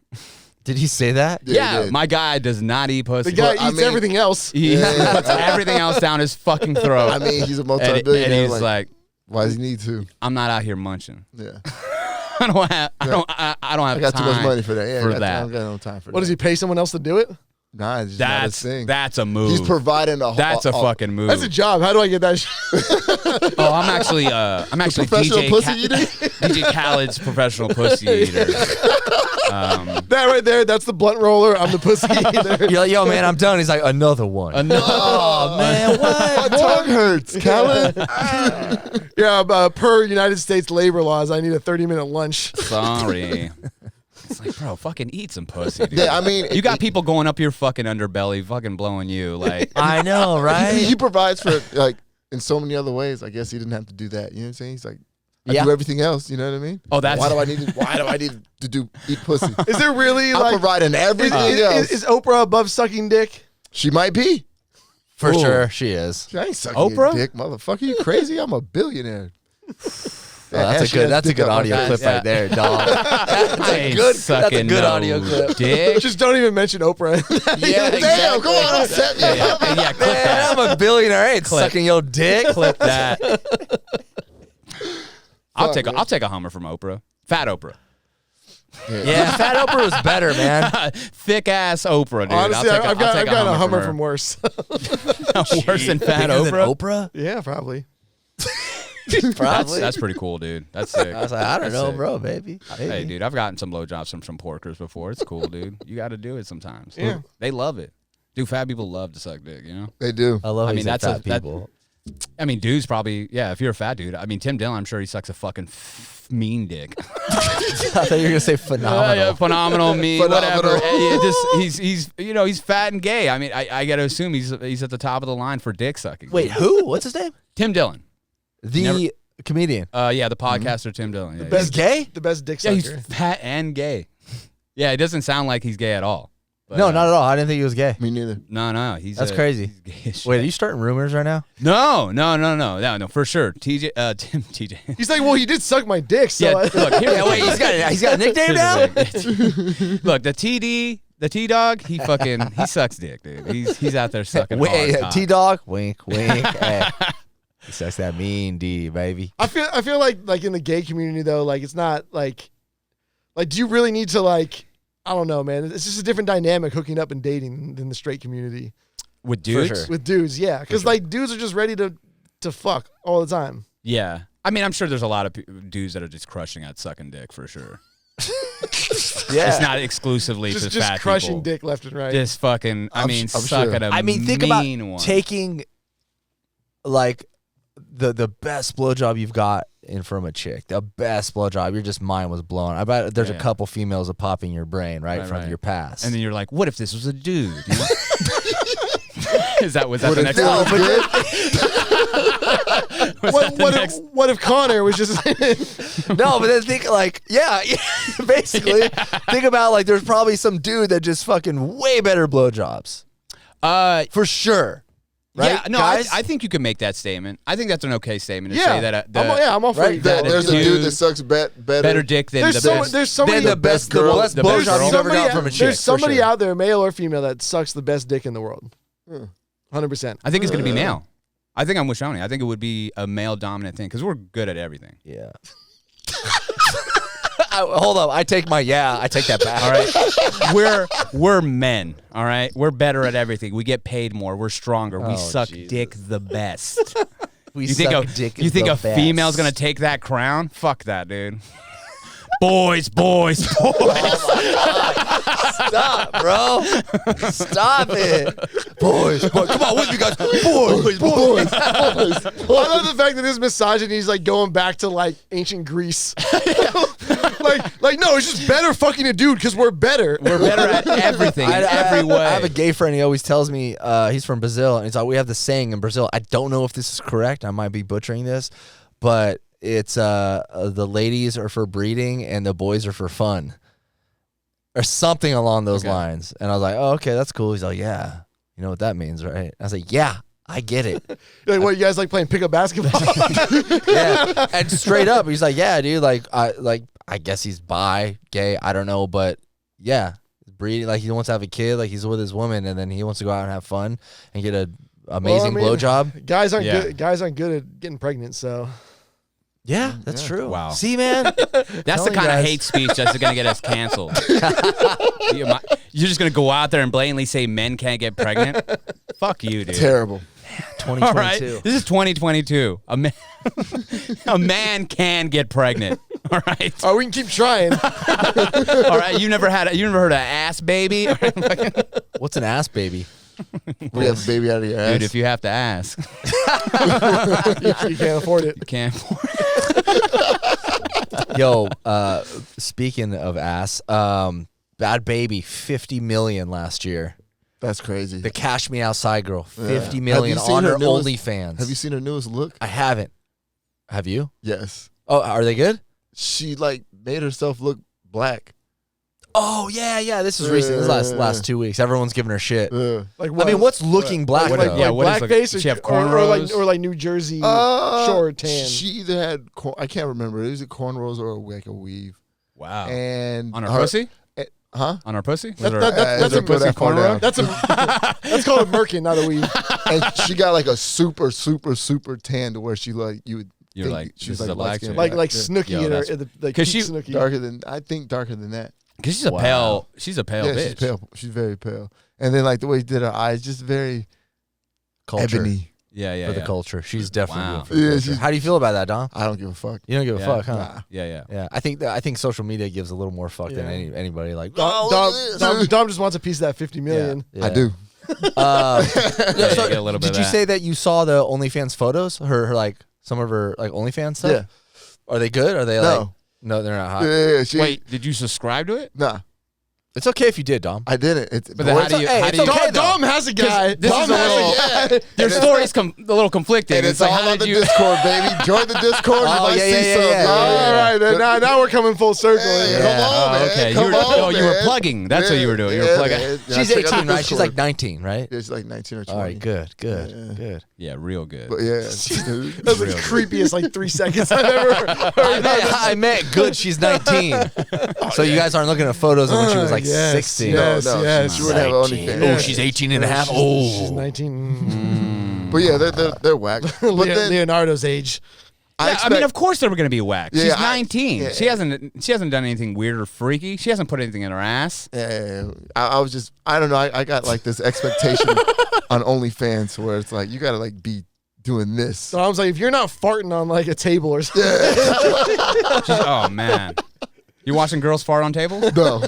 Did he say that? Yeah, he did. My guy does not eat pussy. The guy Well, I eats mean- everything else. He puts everything else down his fucking throat. I mean, he's a and multi-billionaire. he's like, why does he need to? "I'm not out here munching. Yeah. I don't have I got too much time money for that. Yeah, for I that." don't got no time for that. What does he pay someone else to do it? Nah, it's just not his thing. That's a move. He's providing a That's a fucking move. That's a job. How do I get that shit? Oh, I'm actually professional DJ pussy eater? DJ Khaled's professional pussy eater. That right there, that's the blunt roller. I'm the pussy eater. You're like, yo, man, I'm done. He's like, another one. Oh, man, what? My tongue hurts, Khaled. Yeah, per United States labor laws, I need a 30-minute lunch. Sorry. It's like, bro, fucking eat some pussy, dude. Yeah, I mean, You got people going up your fucking underbelly, fucking blowing you. Like, I know, right? he provides for like in so many other ways. I guess he didn't have to do that. You know what I'm saying? He's like, I Yeah. do everything else. You know what I mean? oh, that's Why do I need to eat pussy? Is there really I'm like providing everything else. is Oprah above sucking dick? She might be. For Ooh. sure, she is. I ain't sucking Oprah? your dick, motherfucker. You crazy? I'm a billionaire. That's a good audio clip right there, dog. that's a That's a good audio clip. Dick. Just don't even mention Oprah. Yeah, Damn, come on, don't set me up. Yeah, clip Man, that. I'm a billionaire. I ain't Clip. sucking your dick. Clip that. I'll take a Hummer from Oprah. Fat Oprah. Yeah, Fat Oprah was better, man. Thick ass Oprah, dude. Honestly, I'll I've take got a Hummer her. from worse. Worse than Fat Bigger than Oprah. Oprah? Yeah, probably. Probably. That's pretty cool, dude. That's sick. I was like, I don't That's know, sick. bro, baby. Hey, dude, I've gotten some blowjobs from some porkers before. It's cool, dude. You got to do it sometimes. Yeah. They love it. Dude, fat people love to suck dick, you know? They do. I love. I I mean, mean, that's fat that- people. I mean, dudes probably, yeah, if you're a fat dude. I mean, Tim Dillon, I'm sure he sucks a fucking mean dick. I thought you were gonna say phenomenal. Yeah, phenomenal, mean, Phenomenal. whatever. He's he's fat and gay. I mean, I got to assume he's at the top of the line for dick sucking. Wait, who? What's his name? Tim Dillon. The comedian. Yeah, the podcaster Tim Dillon. Yeah, He's gay? The best dick yeah, sucker. he's fat and gay. Yeah, it doesn't sound like he's gay at all. But, No, not at all. I didn't think he was gay. Me neither. No, he's That's crazy. he's gay as shit. Wait, are you starting rumors right now? No, for sure. TJ. He's like, well, he did suck my dick, so Yeah, I- look, here's Yeah, wait, he's got a nickname now? Look, the T-Dog, he sucks dick, dude. He's out there sucking Wait, hard cock. T-Dog? Wink, wink. Hey. He sucks that mean D, baby. I feel like in the gay community though, like it's not like do you really need to like I don't know, man. It's just a different dynamic hooking up and dating than the straight community With dudes? sure. with dudes. Yeah, because like dudes are just ready to fuck all the time. Yeah. I mean, I'm sure there's a lot of dudes that are just crushing at sucking dick for sure. Yeah. It's not exclusively Just to fat crushing people. dick left and right. Just fucking, I'm sucking sure. a I mean, think about mean one. taking like the best blowjob you've got in from a chick. The best blowjob. Your just mind was blown. I bet there's a Yeah. couple females that pop in your brain right from right. your past. And then you're like, what if this was a dude? You know? was that Would the it next feel one? good? What if Connor was just No, but then think like, yeah, basically think about like there's probably some dude that just fucking way better blowjobs. For sure. Right? Yeah, no, guys? I think you can make that statement. I think that's an okay statement to say that. I'm all for right, that. There's a dude that sucks better dick than There's the best. there's somebody the best blowjob you've ever got from a chick. There's somebody for sure. out there, male or female, that sucks the best dick in the world. 100%. I think it's going to be male. I think I'm with Schoeny. I think it would be a male dominant thing because we're good at everything. Yeah. Hold up. I take that back. All right. We're men. All right. We're better at everything. We get paid more. We're stronger. We suck dick the best. You think a female's going to take that crown? Fuck that, dude. Boys. Stop, bro. Stop it. Boys. Come on with me, guys. Boys. I love the fact that his misogyny is like going back to like ancient Greece. like no, it's just better fucking a dude because we're better. We're better at everything in every way. I have a gay friend. He always tells me he's from Brazil, and he's like, we have this saying in Brazil. I don't know if this is correct. I might be butchering this, but it's the ladies are for breeding and the boys are for fun, or something along those lines. And I was like, oh, okay, that's cool. He's like, yeah, you know what that means, right? I was like, yeah, I get it. Like, what, you guys like playing pickup basketball? Yeah, and straight up, he's like, yeah, dude, I guess he's bi, gay, I don't know, but yeah, breeding, like he wants to have a kid, like he's with his woman, and then he wants to go out and have fun and get a amazing blowjob. Guys aren't good. Guys aren't good at getting pregnant, so. Yeah, that's true. Wow. See, man? That's the kind of hate speech that's going to get us canceled. You're just going to go out there and blatantly say men can't get pregnant? Fuck you, dude. Terrible. 2022. All right. This is 2022. A man can get pregnant. All right. Oh, we can keep trying. All right. You never heard of ass baby? What's an ass baby? We have a baby out of your ass. Dude, if you have to ask. You can't afford it. You can't afford it. Yo, speaking of ass, Bad Baby, 50 million last year. That's crazy. The Cash Me Outside girl, 50 million on her OnlyFans. Have you seen her newest look? I haven't. Have you? Yes. Oh, are they good? She like made herself look black. Oh yeah. This was recent. This last 2 weeks. Everyone's giving her shit. Like, I mean, what's looking black? Like, though? blackface, does she have or cornrows? or like New Jersey short tan. She either had I can't remember. It was cornrows or like a weave. Wow. And on her pussy? Huh? On her pussy? That's a pussy cornrow. That's called a merkin, not a weave. And she got like a super tan to where she like you would. You're like, she's this is a black chick. Like yeah. Snooki, Yo, like she Snooki. darker than that. Because she's a pale bitch. She's pale. She's very pale. And then like the way she did her eyes, just very Culture. ebony. Yeah. For the culture. She's definitely Wow. good for the culture. How do you feel about that, Dom? I don't give a fuck. You don't give a fuck, huh? Nah. Yeah. Yeah, I think social media gives a little more fuck than anybody. Like, Dom just wants a piece of that 50 million. Yeah. I do. Get a little bit did of you that. say that you saw the OnlyFans photos? Her like some of her like OnlyFans stuff? Yeah. Are they good? Are they like? No, they're not hot. Yeah, Wait, did you subscribe to it? Nah, It's okay if you did, Dom. I didn't. But then how do you? Dom has a guy. This Dom is a little. has a guy. Your story's a little conflicting. And it's like, all how on the did you? Discord, baby. Join the Discord. You might see something. All right, now we're coming full circle. Hey, here. come on, man. Okay, Come on, you were man. plugging. That's what you were doing. You were plugging. man. She's Check out the 18, right? She's Discord. like 19, right? Yeah, she's like 19 or 20. All right, good. Yeah, real good. But yeah, That's the creepiest like 3 seconds I've ever heard. I meant good. She's 19. So you guys aren't looking at photos of when she was like 16. Yes, No, yes. she wouldn't have OnlyFans. Oh, she's 18 and a half. She's Oh. 19. But yeah, they're whack. But then Leonardo's age. I mean, of course they were going to be whacked. Yeah, She's 19. She hasn't done anything weird or freaky. She hasn't put anything in her ass. I was just, I don't know. I got like this expectation on OnlyFans where it's like, you got to like be doing this. So I was like, if you're not farting on like a table or something. Oh man, you watching girls fart on tables? No.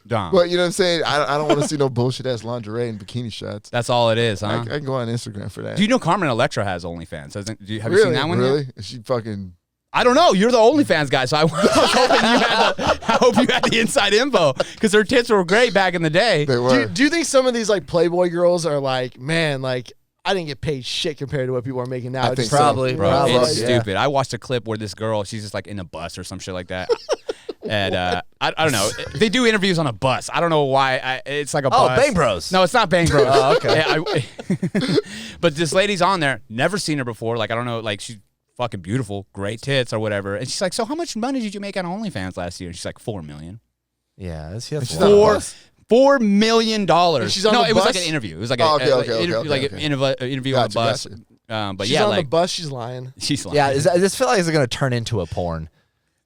Dom. But you know what I'm saying? I don't want to see no bullshit ass lingerie and bikini shots. That's all it is, I huh? can go on Instagram for that. Do you know Carmen Electra has OnlyFans? Have you seen that one? Really? Yet? Is she fucking... I don't know. You're the OnlyFans guy, so I was hoping I hope you had the inside info because her tits were great back in the day. They were. Do you think some of these like Playboy girls are like, man, like I didn't get paid shit compared to what people are making now? I think Just so. Probably. Bro, Probably. it's stupid. I watched a clip where this girl, she's just like in a bus or some shit like that. And I don't know. They do interviews on a bus. I don't know why. It's like a bus. Oh, Bang Bros. No, it's not Bang Bros. Oh, okay. Yeah, but this lady's on there. Never seen her before. Like, I don't know. Like, she's fucking beautiful, great tits or whatever. And she's like, so how much money did you make on OnlyFans last year? And she's like, $4 million. Yeah, that's $4 million. She's on no, the it was bus? like an interview. It was like Okay. an interview on a bus. But she's yeah, on like the bus. She's lying. she's lying. Yeah, does this feel like it's going to turn into a porn?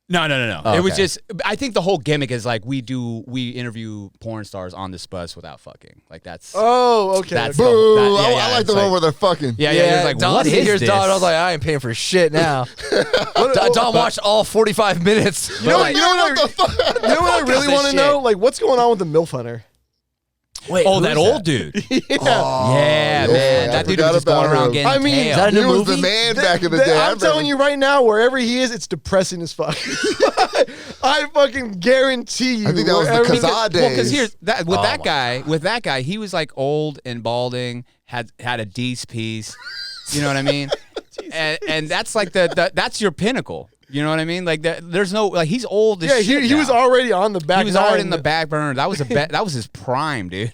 No. Oh, It was okay. just. I think the whole gimmick is like we interview porn stars on this bus without fucking. Like that's. Oh, okay. That's Boo! I like it's the one where they're fucking. Yeah. It's like Don, what is here's this? Don. I was like, I ain't paying for shit now. Don watched all 45 minutes. You know, Like, you know what I really want to know? Like, what's going on with the MILF Hunter? Wait, Oh, that old dude. Yeah. Yeah, man. That dude was just going around getting I mean, tailed. Is that a He new was movie? the man back in the day. I'm telling you right now, wherever he is, it's depressing as fuck. I fucking guarantee you. I think that was the wherever- Kazaa days. Well, because here's that with Oh that my guy. With that guy, he was like old and balding, had a D's piece. You know what I mean? and that's like that's your pinnacle. You know what I mean? Like there's no like he's old as Yeah, shit he now. was already on the back. He was already in the nine. back burner. That was that was his prime, dude.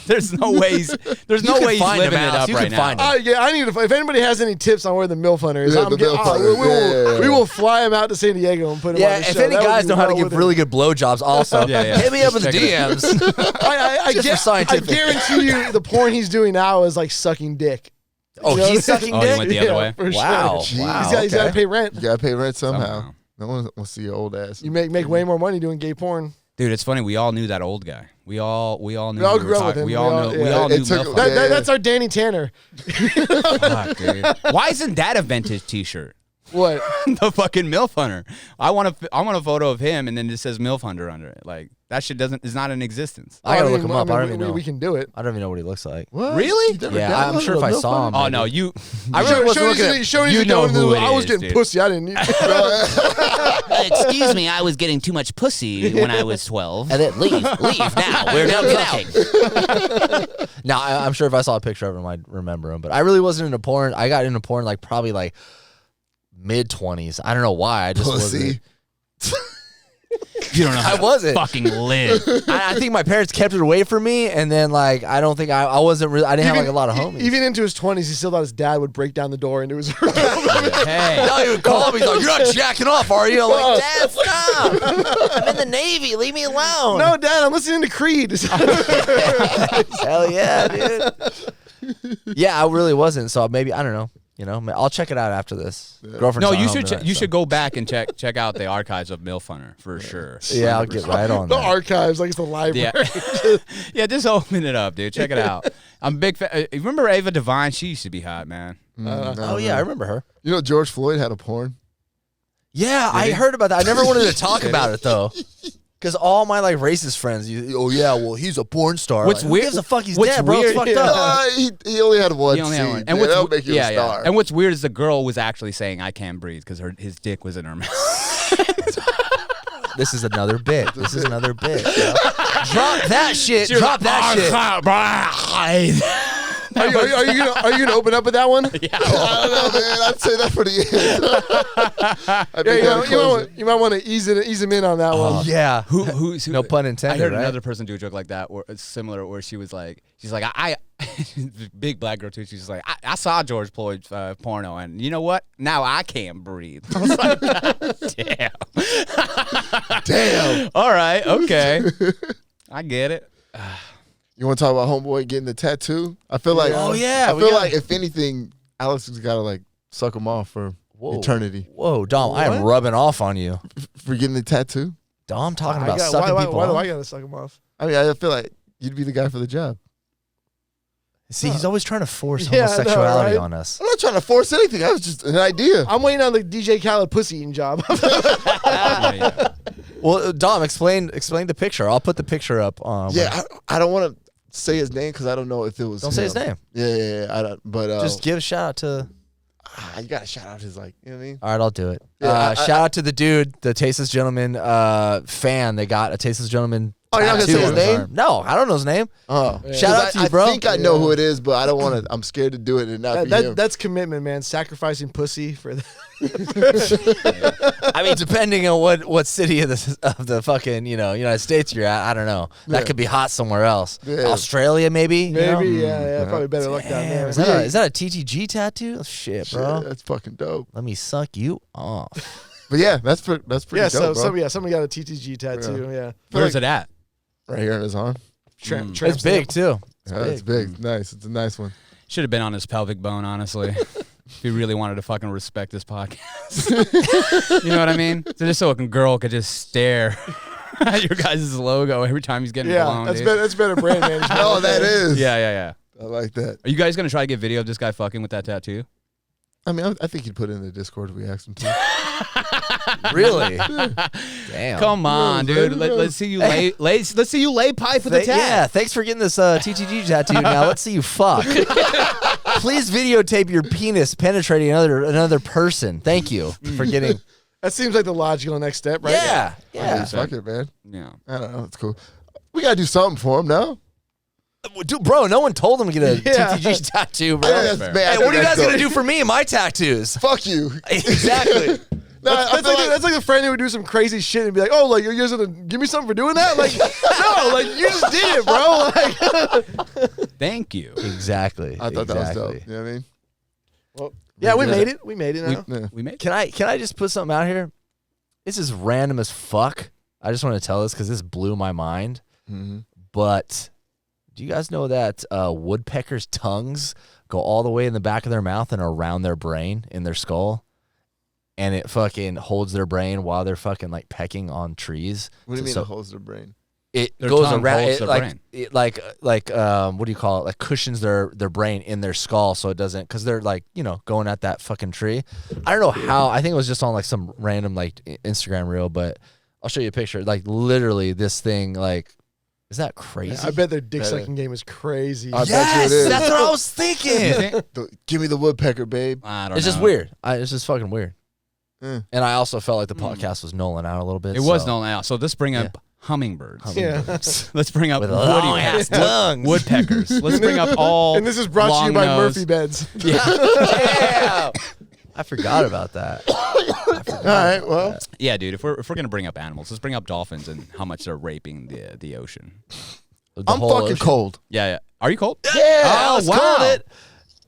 There's no ways. There's no can way he's find him, living it Alex. up You right can find now. him. Yeah, I need to. If anybody has any tips on where the MILF Hunter is, Yeah, the MILF Hunter. we will fly him out to San Diego and put him Yeah, on the if show. any That would guys be know how to well give within- really good blowjobs, also Yeah. hit me up in the Check it out. DMs. I Just for scientific. guarantee you, the porn he's doing now is like sucking dick. Oh, You know? he's sucking Oh, he dick? went the other way? For Wow. sure. Wow, He's got to okay. pay rent. You gotta pay rent somehow. Somehow. No one wants to see your old ass. You make way more money doing gay porn. Dude, it's funny. We all knew that old guy. We all knew. We all who were grew up with talking- him. We all knew. We yeah. all knew. It took- Milf that- Hunter. That's our Danny Tanner. Fuck, dude. Why isn't that a vintage T-shirt? What? The fucking MILF Hunter. I want a photo of him, and then it says MILF Hunter under it. Like that shit is not in existence. I gotta mean, look him up. I don't even know. We can do it. I don't even know what he looks like. What? Really? You never Yeah, I'm downloaded sure if a I MILF saw Hunter? him. Oh no, you. I really wasn't looking at. You know who it I was is, getting dude. pussy. I didn't need. Excuse me, I was getting too much pussy when I was 12. And then leave now. We're done talking. Now I'm sure if I saw a picture of him, I'd remember him. But I really wasn't into porn. I got into porn like probably like mid-20s. I don't know why. I just Pussy. wasn't. You don't know how I wasn't. fucking live. I think my parents kept it away from me, and then like I don't think I wasn't really. I didn't have like a lot of homies. Even into his 20s, he still thought his dad would break down the door into his room. Hey. Now he would call me. He's like, "You're not jacking off, are you?" I'm like, "Dad, stop! I'm in the Navy. Leave me alone." No, Dad, I'm listening to Creed. Hell yeah, dude. Yeah, I really wasn't. So maybe I don't know. You know, I'll check it out after this. Girlfriend's No, not you home should tonight, you so. should go back and check out the archives of MILF Hunter for sure. Yeah, I'll get right on the that. archives, like it's the library. Yeah, yeah. Just open it up, dude. Check it out. I'm a big fan. Remember Ava Devine? She used to be hot, man. Oh yeah, I remember her. You know George Floyd had a porn? Yeah, I heard about that. I never wanted to talk about it though, because all my like racist friends, oh yeah, well he's a porn star. What's like, weird- Who gives a fuck? He's what's dead, bro. It's weird- fucked up. He only had one He only had scene. one. And that'll make you yeah, a star. And what's weird is the girl was actually saying "I can't breathe" because his dick was in her mouth. This is another bit. This is another bit. Yo. Drop that shit. Drop that shit. Are you gonna open up with that one? Yeah. I don't know, man. I'd say that for the end. Yeah, you might want to ease him in on that one. Yeah. Who? No pun intended. I heard right? another person do a joke like that, or similar, where she's like, I big black girl too. She's like, I saw George Floyd's porno, and you know what? Now I can't breathe. I was like, God damn. Damn. All right, okay, I get it. You want to talk about homeboy getting the tattoo? I feel like. Oh, yeah, I we feel gotta- like if anything, Alex has got to like suck him off for eternity Whoa, Dom, I am rubbing off on you. for getting the tattoo. Dom talking I about got- sucking why people do off. I gotta suck him off? I mean, I feel like you'd be the guy for the job. See, he's always trying to force Yeah, I know, homosexuality right? on us. I'm not trying to force anything. That was just an idea. I'm waiting on the DJ Khaled pussy eating job. Yeah. Well, Dom, explain the picture. I'll put the picture up. Yeah, I don't want to say his name because I don't know if it was. Don't say his name. Yeah. I don't. But Just give a shout out to. you got to shout out his you know what I mean? All right, I'll do it. Shout out to the dude, the Tasteless Gentleman fan. They got a Tasteless Gentleman. Oh, you're not gonna say his name? No, I don't know his name. Oh, Shout out to you, bro. I think I know who it is, but I don't want to. I'm scared to do it and not be him. That's commitment, man. Sacrificing pussy for the. I mean, depending on what city of the fucking United States you're at, I don't know. That could be hot somewhere else. Yeah. Australia, maybe. Maybe, yeah. Probably better luck down there. Is that a TTG tattoo? Oh, shit, bro. Shit, that's fucking dope. Let me suck you off. But yeah, that's pretty dope, bro. Somebody got a TTG tattoo. Yeah. Where's it at? Right here in his arm. It's big too. It's big. Nice. It's a nice one. Should have been on his pelvic bone, honestly. If he really wanted to fucking respect this podcast. You know what I mean? So just so a girl could just stare at your guys' logo every time he's getting blown. That's better brand management. Oh, that is. Yeah. I like that. Are you guys going to try to get video of this guy fucking with that tattoo? I mean, I think he'd put it in the Discord if we asked him to. Really? Damn. Come on, dude. Let's see you lay. Let's see you lay pipe with the tat. Yeah. Thanks for getting this TTG tattoo. Now let's see you fuck. Please videotape your penis penetrating another person. Thank you for getting. That seems like the logical next step, right? Yeah. Fuck it, man. Yeah. I don't know. It's cool. We gotta do something for him, no? Dude, bro, no one told him to get a TTG tattoo, bro. Yeah, Hey, what are you guys gonna do for me and my tattoos? Fuck you. Exactly. That's like the friend who would do some crazy shit and be like, "Oh, like you're just gonna give me something for doing that?" Like, no, like you just did it, bro. Like, thank you. Exactly. I thought that was dope. You know what I mean? Well, yeah, we made it. We made it now. We made it. Can I just put something out here? This is random as fuck. I just want to tell this because this blew my mind. Mm-hmm. But do you guys know that woodpeckers' tongues go all the way in the back of their mouth and around their brain in their skull? And it fucking holds their brain while they're fucking like pecking on trees. What do you mean it holds their brain? It Their goes tongue around holds it their like brain. it like what do you call it? Like cushions their brain in their skull so it doesn't because they're like going at that fucking tree. I don't know how. I think it was just on like some random like Instagram reel, but I'll show you a picture. Like literally this thing like. Is that crazy? I bet their dick sucking game is crazy. I bet you it is. That's what I was thinking. Give me the woodpecker, babe. I don't It's know. just weird. It's just fucking weird. Mm. And I also felt like the podcast was Nolan out a little bit. It was Nolan out. So let's bring up hummingbirds. Yeah. Let's bring up With long ass tongues. woodpeckers. Let's bring up all. And this is brought to you by long-nosed- Murphy Beds. Damn. I forgot about that. All right, well. Yeah, dude. If we're gonna bring up animals, let's bring up dolphins and how much they're raping the ocean. I'm fucking cold. Yeah. Are you cold? Yeah, Oh, Alex wow. called it.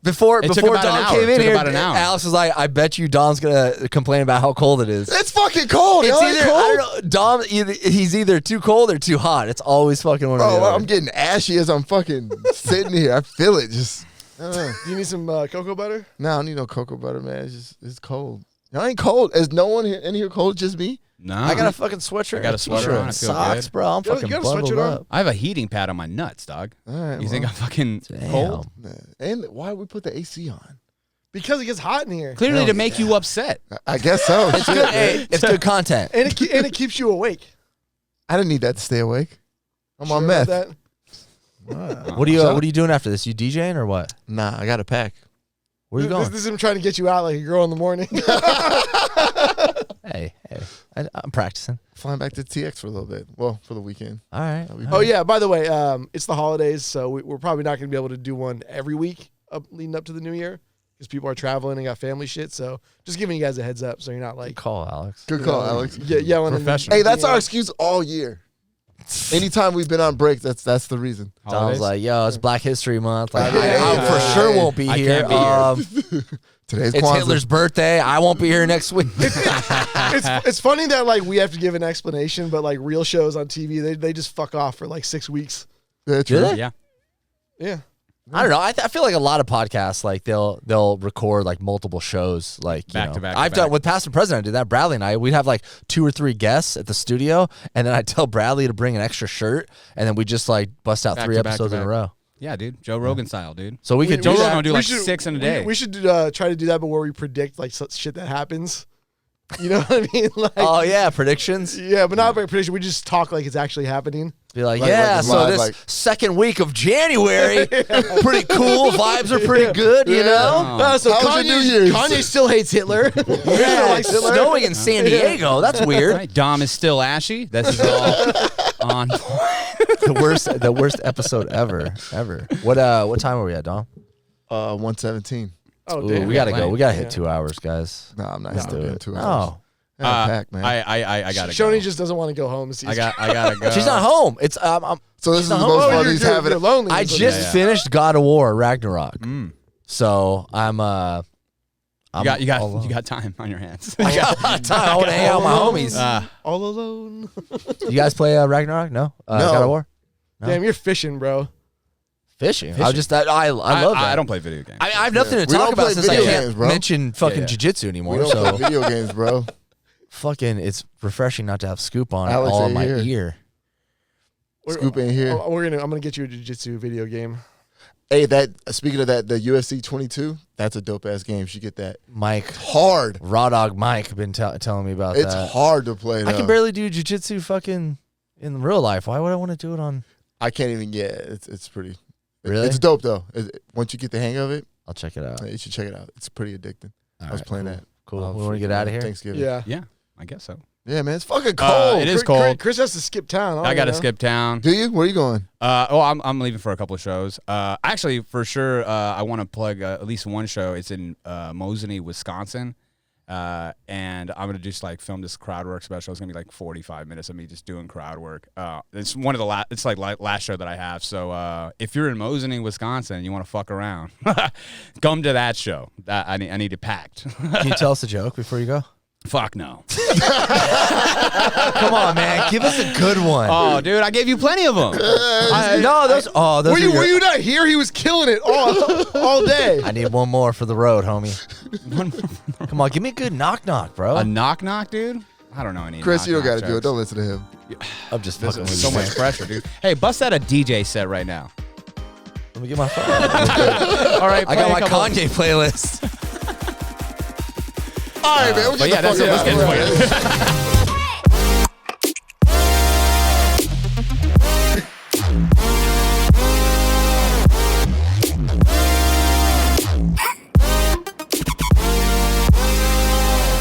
Before It took Don about an hour. came It in took here, about an hour. Alex was like, "I bet you Don's gonna complain about how cold it is." It's fucking cold. It's Y'all either ain't cold? I don't know, Dom. He's either too cold or too hot. It's always fucking one or the Bro, other. I'm getting ashy as I'm fucking sitting here. I feel it. Just, I don't know. You need some cocoa butter? No, I don't need no cocoa butter, man. It's cold. Y'all ain't cold. Is no one here in here cold? Just me? No. I got a fucking sweatshirt. I got a sweater on. I feel Socks, good. bro. I'm You got- fucking you got a bundled sweatshirt on? up. I have a heating pad on my nuts, dog. All right. You think I'm fucking Damn. cold? And why we put the AC on? Because it gets hot in here. Clearly Hell to make you upset. I guess so. It's good. Hey, it's good content. And it keeps you awake. I didn't need that to stay awake. I'm Sure on about meth. that? What are you doing after this? You DJing or what? Nah, I got a pack. Where you going? This is him trying to get you out like a girl in the morning. Hey, I'm practicing. Flying back to TX for a little bit. Well, for the weekend. All right. Oh yeah, by the way, it's the holidays, so we're probably not going to be able to do one every week leading up to the new year because people are traveling and got family shit. So just giving you guys a heads up so you're not Good like call, Alex. Good call, Alex. yelling. Professional. Hey, that's our excuse all year. Anytime we've been on break, that's the reason. Don's Holidays? like, yo, it's Black History Month. Like, Yeah. I for sure won't be I here. can't be here. Today's It's Kwanzaa. Hitler's birthday. I won't be here next week. It's funny that like we have to give an explanation, but like real shows on TV, they just fuck off for like 6 weeks. Yeah, Do true. they? Yeah. Yeah. I don't know. I feel like a lot of podcasts, like they'll record like multiple shows, like Back to back to I've back. done with Past and Present. I did that. Bradley and I, we'd have like 2 or 3 guests at the studio, and then I'd tell Bradley to bring an extra shirt, and then we just like bust out Back 3 to back to episodes in a back. row. Yeah, dude. Joe Rogan style, dude. So we could Joe do Rogan that. will do We like should- 6 in a day. We should try to do that, but where we predict like shit that happens. You know what I mean? Like, Oh yeah, predictions. yeah, but not by prediction. We just talk like it's actually happening. Be like, Like- yeah. like So live, this like- second week of January, pretty cool. Vibes are pretty good, you know. So How was your New Year's? Kanye still hates Hitler. Yeah, likes it's Hitler. snowing in San Diego. That's weird. Right. Dom is still ashy. This is all on point. the worst episode ever. What time are we at, Dom? 117. Oh, Ooh, damn. we gotta yeah, go. We gotta hit yeah. 2 hours, guys. No, I'm not Let's do doing it. 2 hours. No, Pack, man. I gotta Shoney go. just doesn't want to go home. I gotta go. she's not home. It's so this is the not- most oh, fun he's having. You're lonely. I is what just it is. finished God of War Ragnarok, Mm. so I'm You got time on your hands. I got time. I want to hang out with my homies. all alone. You guys play Ragnarok? No. No. God of War. No. Damn, you're fishing, bro. Fishing. I love that. I don't play video games. I have nothing to We talk don't about play since I video can't games, bro. mention fucking Yeah. jiu-jitsu We anymore. don't So play video games, bro. fucking, it's refreshing not to have Scoop on Alex all ain't my here. ear. Scoop in here. I'm gonna get you a jiu-jitsu video game. Hey, speaking of that, the UFC 22, that's a dope ass game. You should get that. Mike, Hard. Raw Dog Mike, been telling me about It's that. hard to play. I can though. barely do jiu-jitsu fucking in real life. Why would I want to do it on? I can't even get it. It's pretty. Really? It's dope though. Once you get the hang of it, I'll check it out. you should check it out. It's pretty addicting. All I was right, playing cool. that. Cool. We want to get out of here. Thanksgiving. Yeah. Yeah, I guess so. Yeah, man. It's fucking cold. It is Chris- cold. Chris has to skip town. I gotta know. skip town. Do you? Where are you going? I'm leaving for a couple of shows. Actually, for sure, I want to plug at least one show. It's in Mosinee, Wisconsin, and I'm gonna just like film this crowd work special. It's gonna be like 45 minutes of me just doing crowd work. It's one of the it's like last show that I have. So if you're in Mosinee, Wisconsin, and you want to fuck around, come to that show. I need it packed. Can you tell us a joke before you go? Fuck no. Come on, man. Give us a good one. Oh, dude, I gave you plenty of them. Those Were are you your- were you not here? He was killing it all day. I need one more for the road, homie. Come on, give me a good knock, bro. A knock, dude. I don't know any. Chris, you don't got knock-knock to do it. jokes. Don't listen to him. I'm just This fucking with is you. so much pressure, dude. Hey, bust out a DJ set right now. Let me get my phone. All right, I got my Kanye playlist. All right, man. We'll But get yeah, the that's fuck it. Let's out get of to here. it.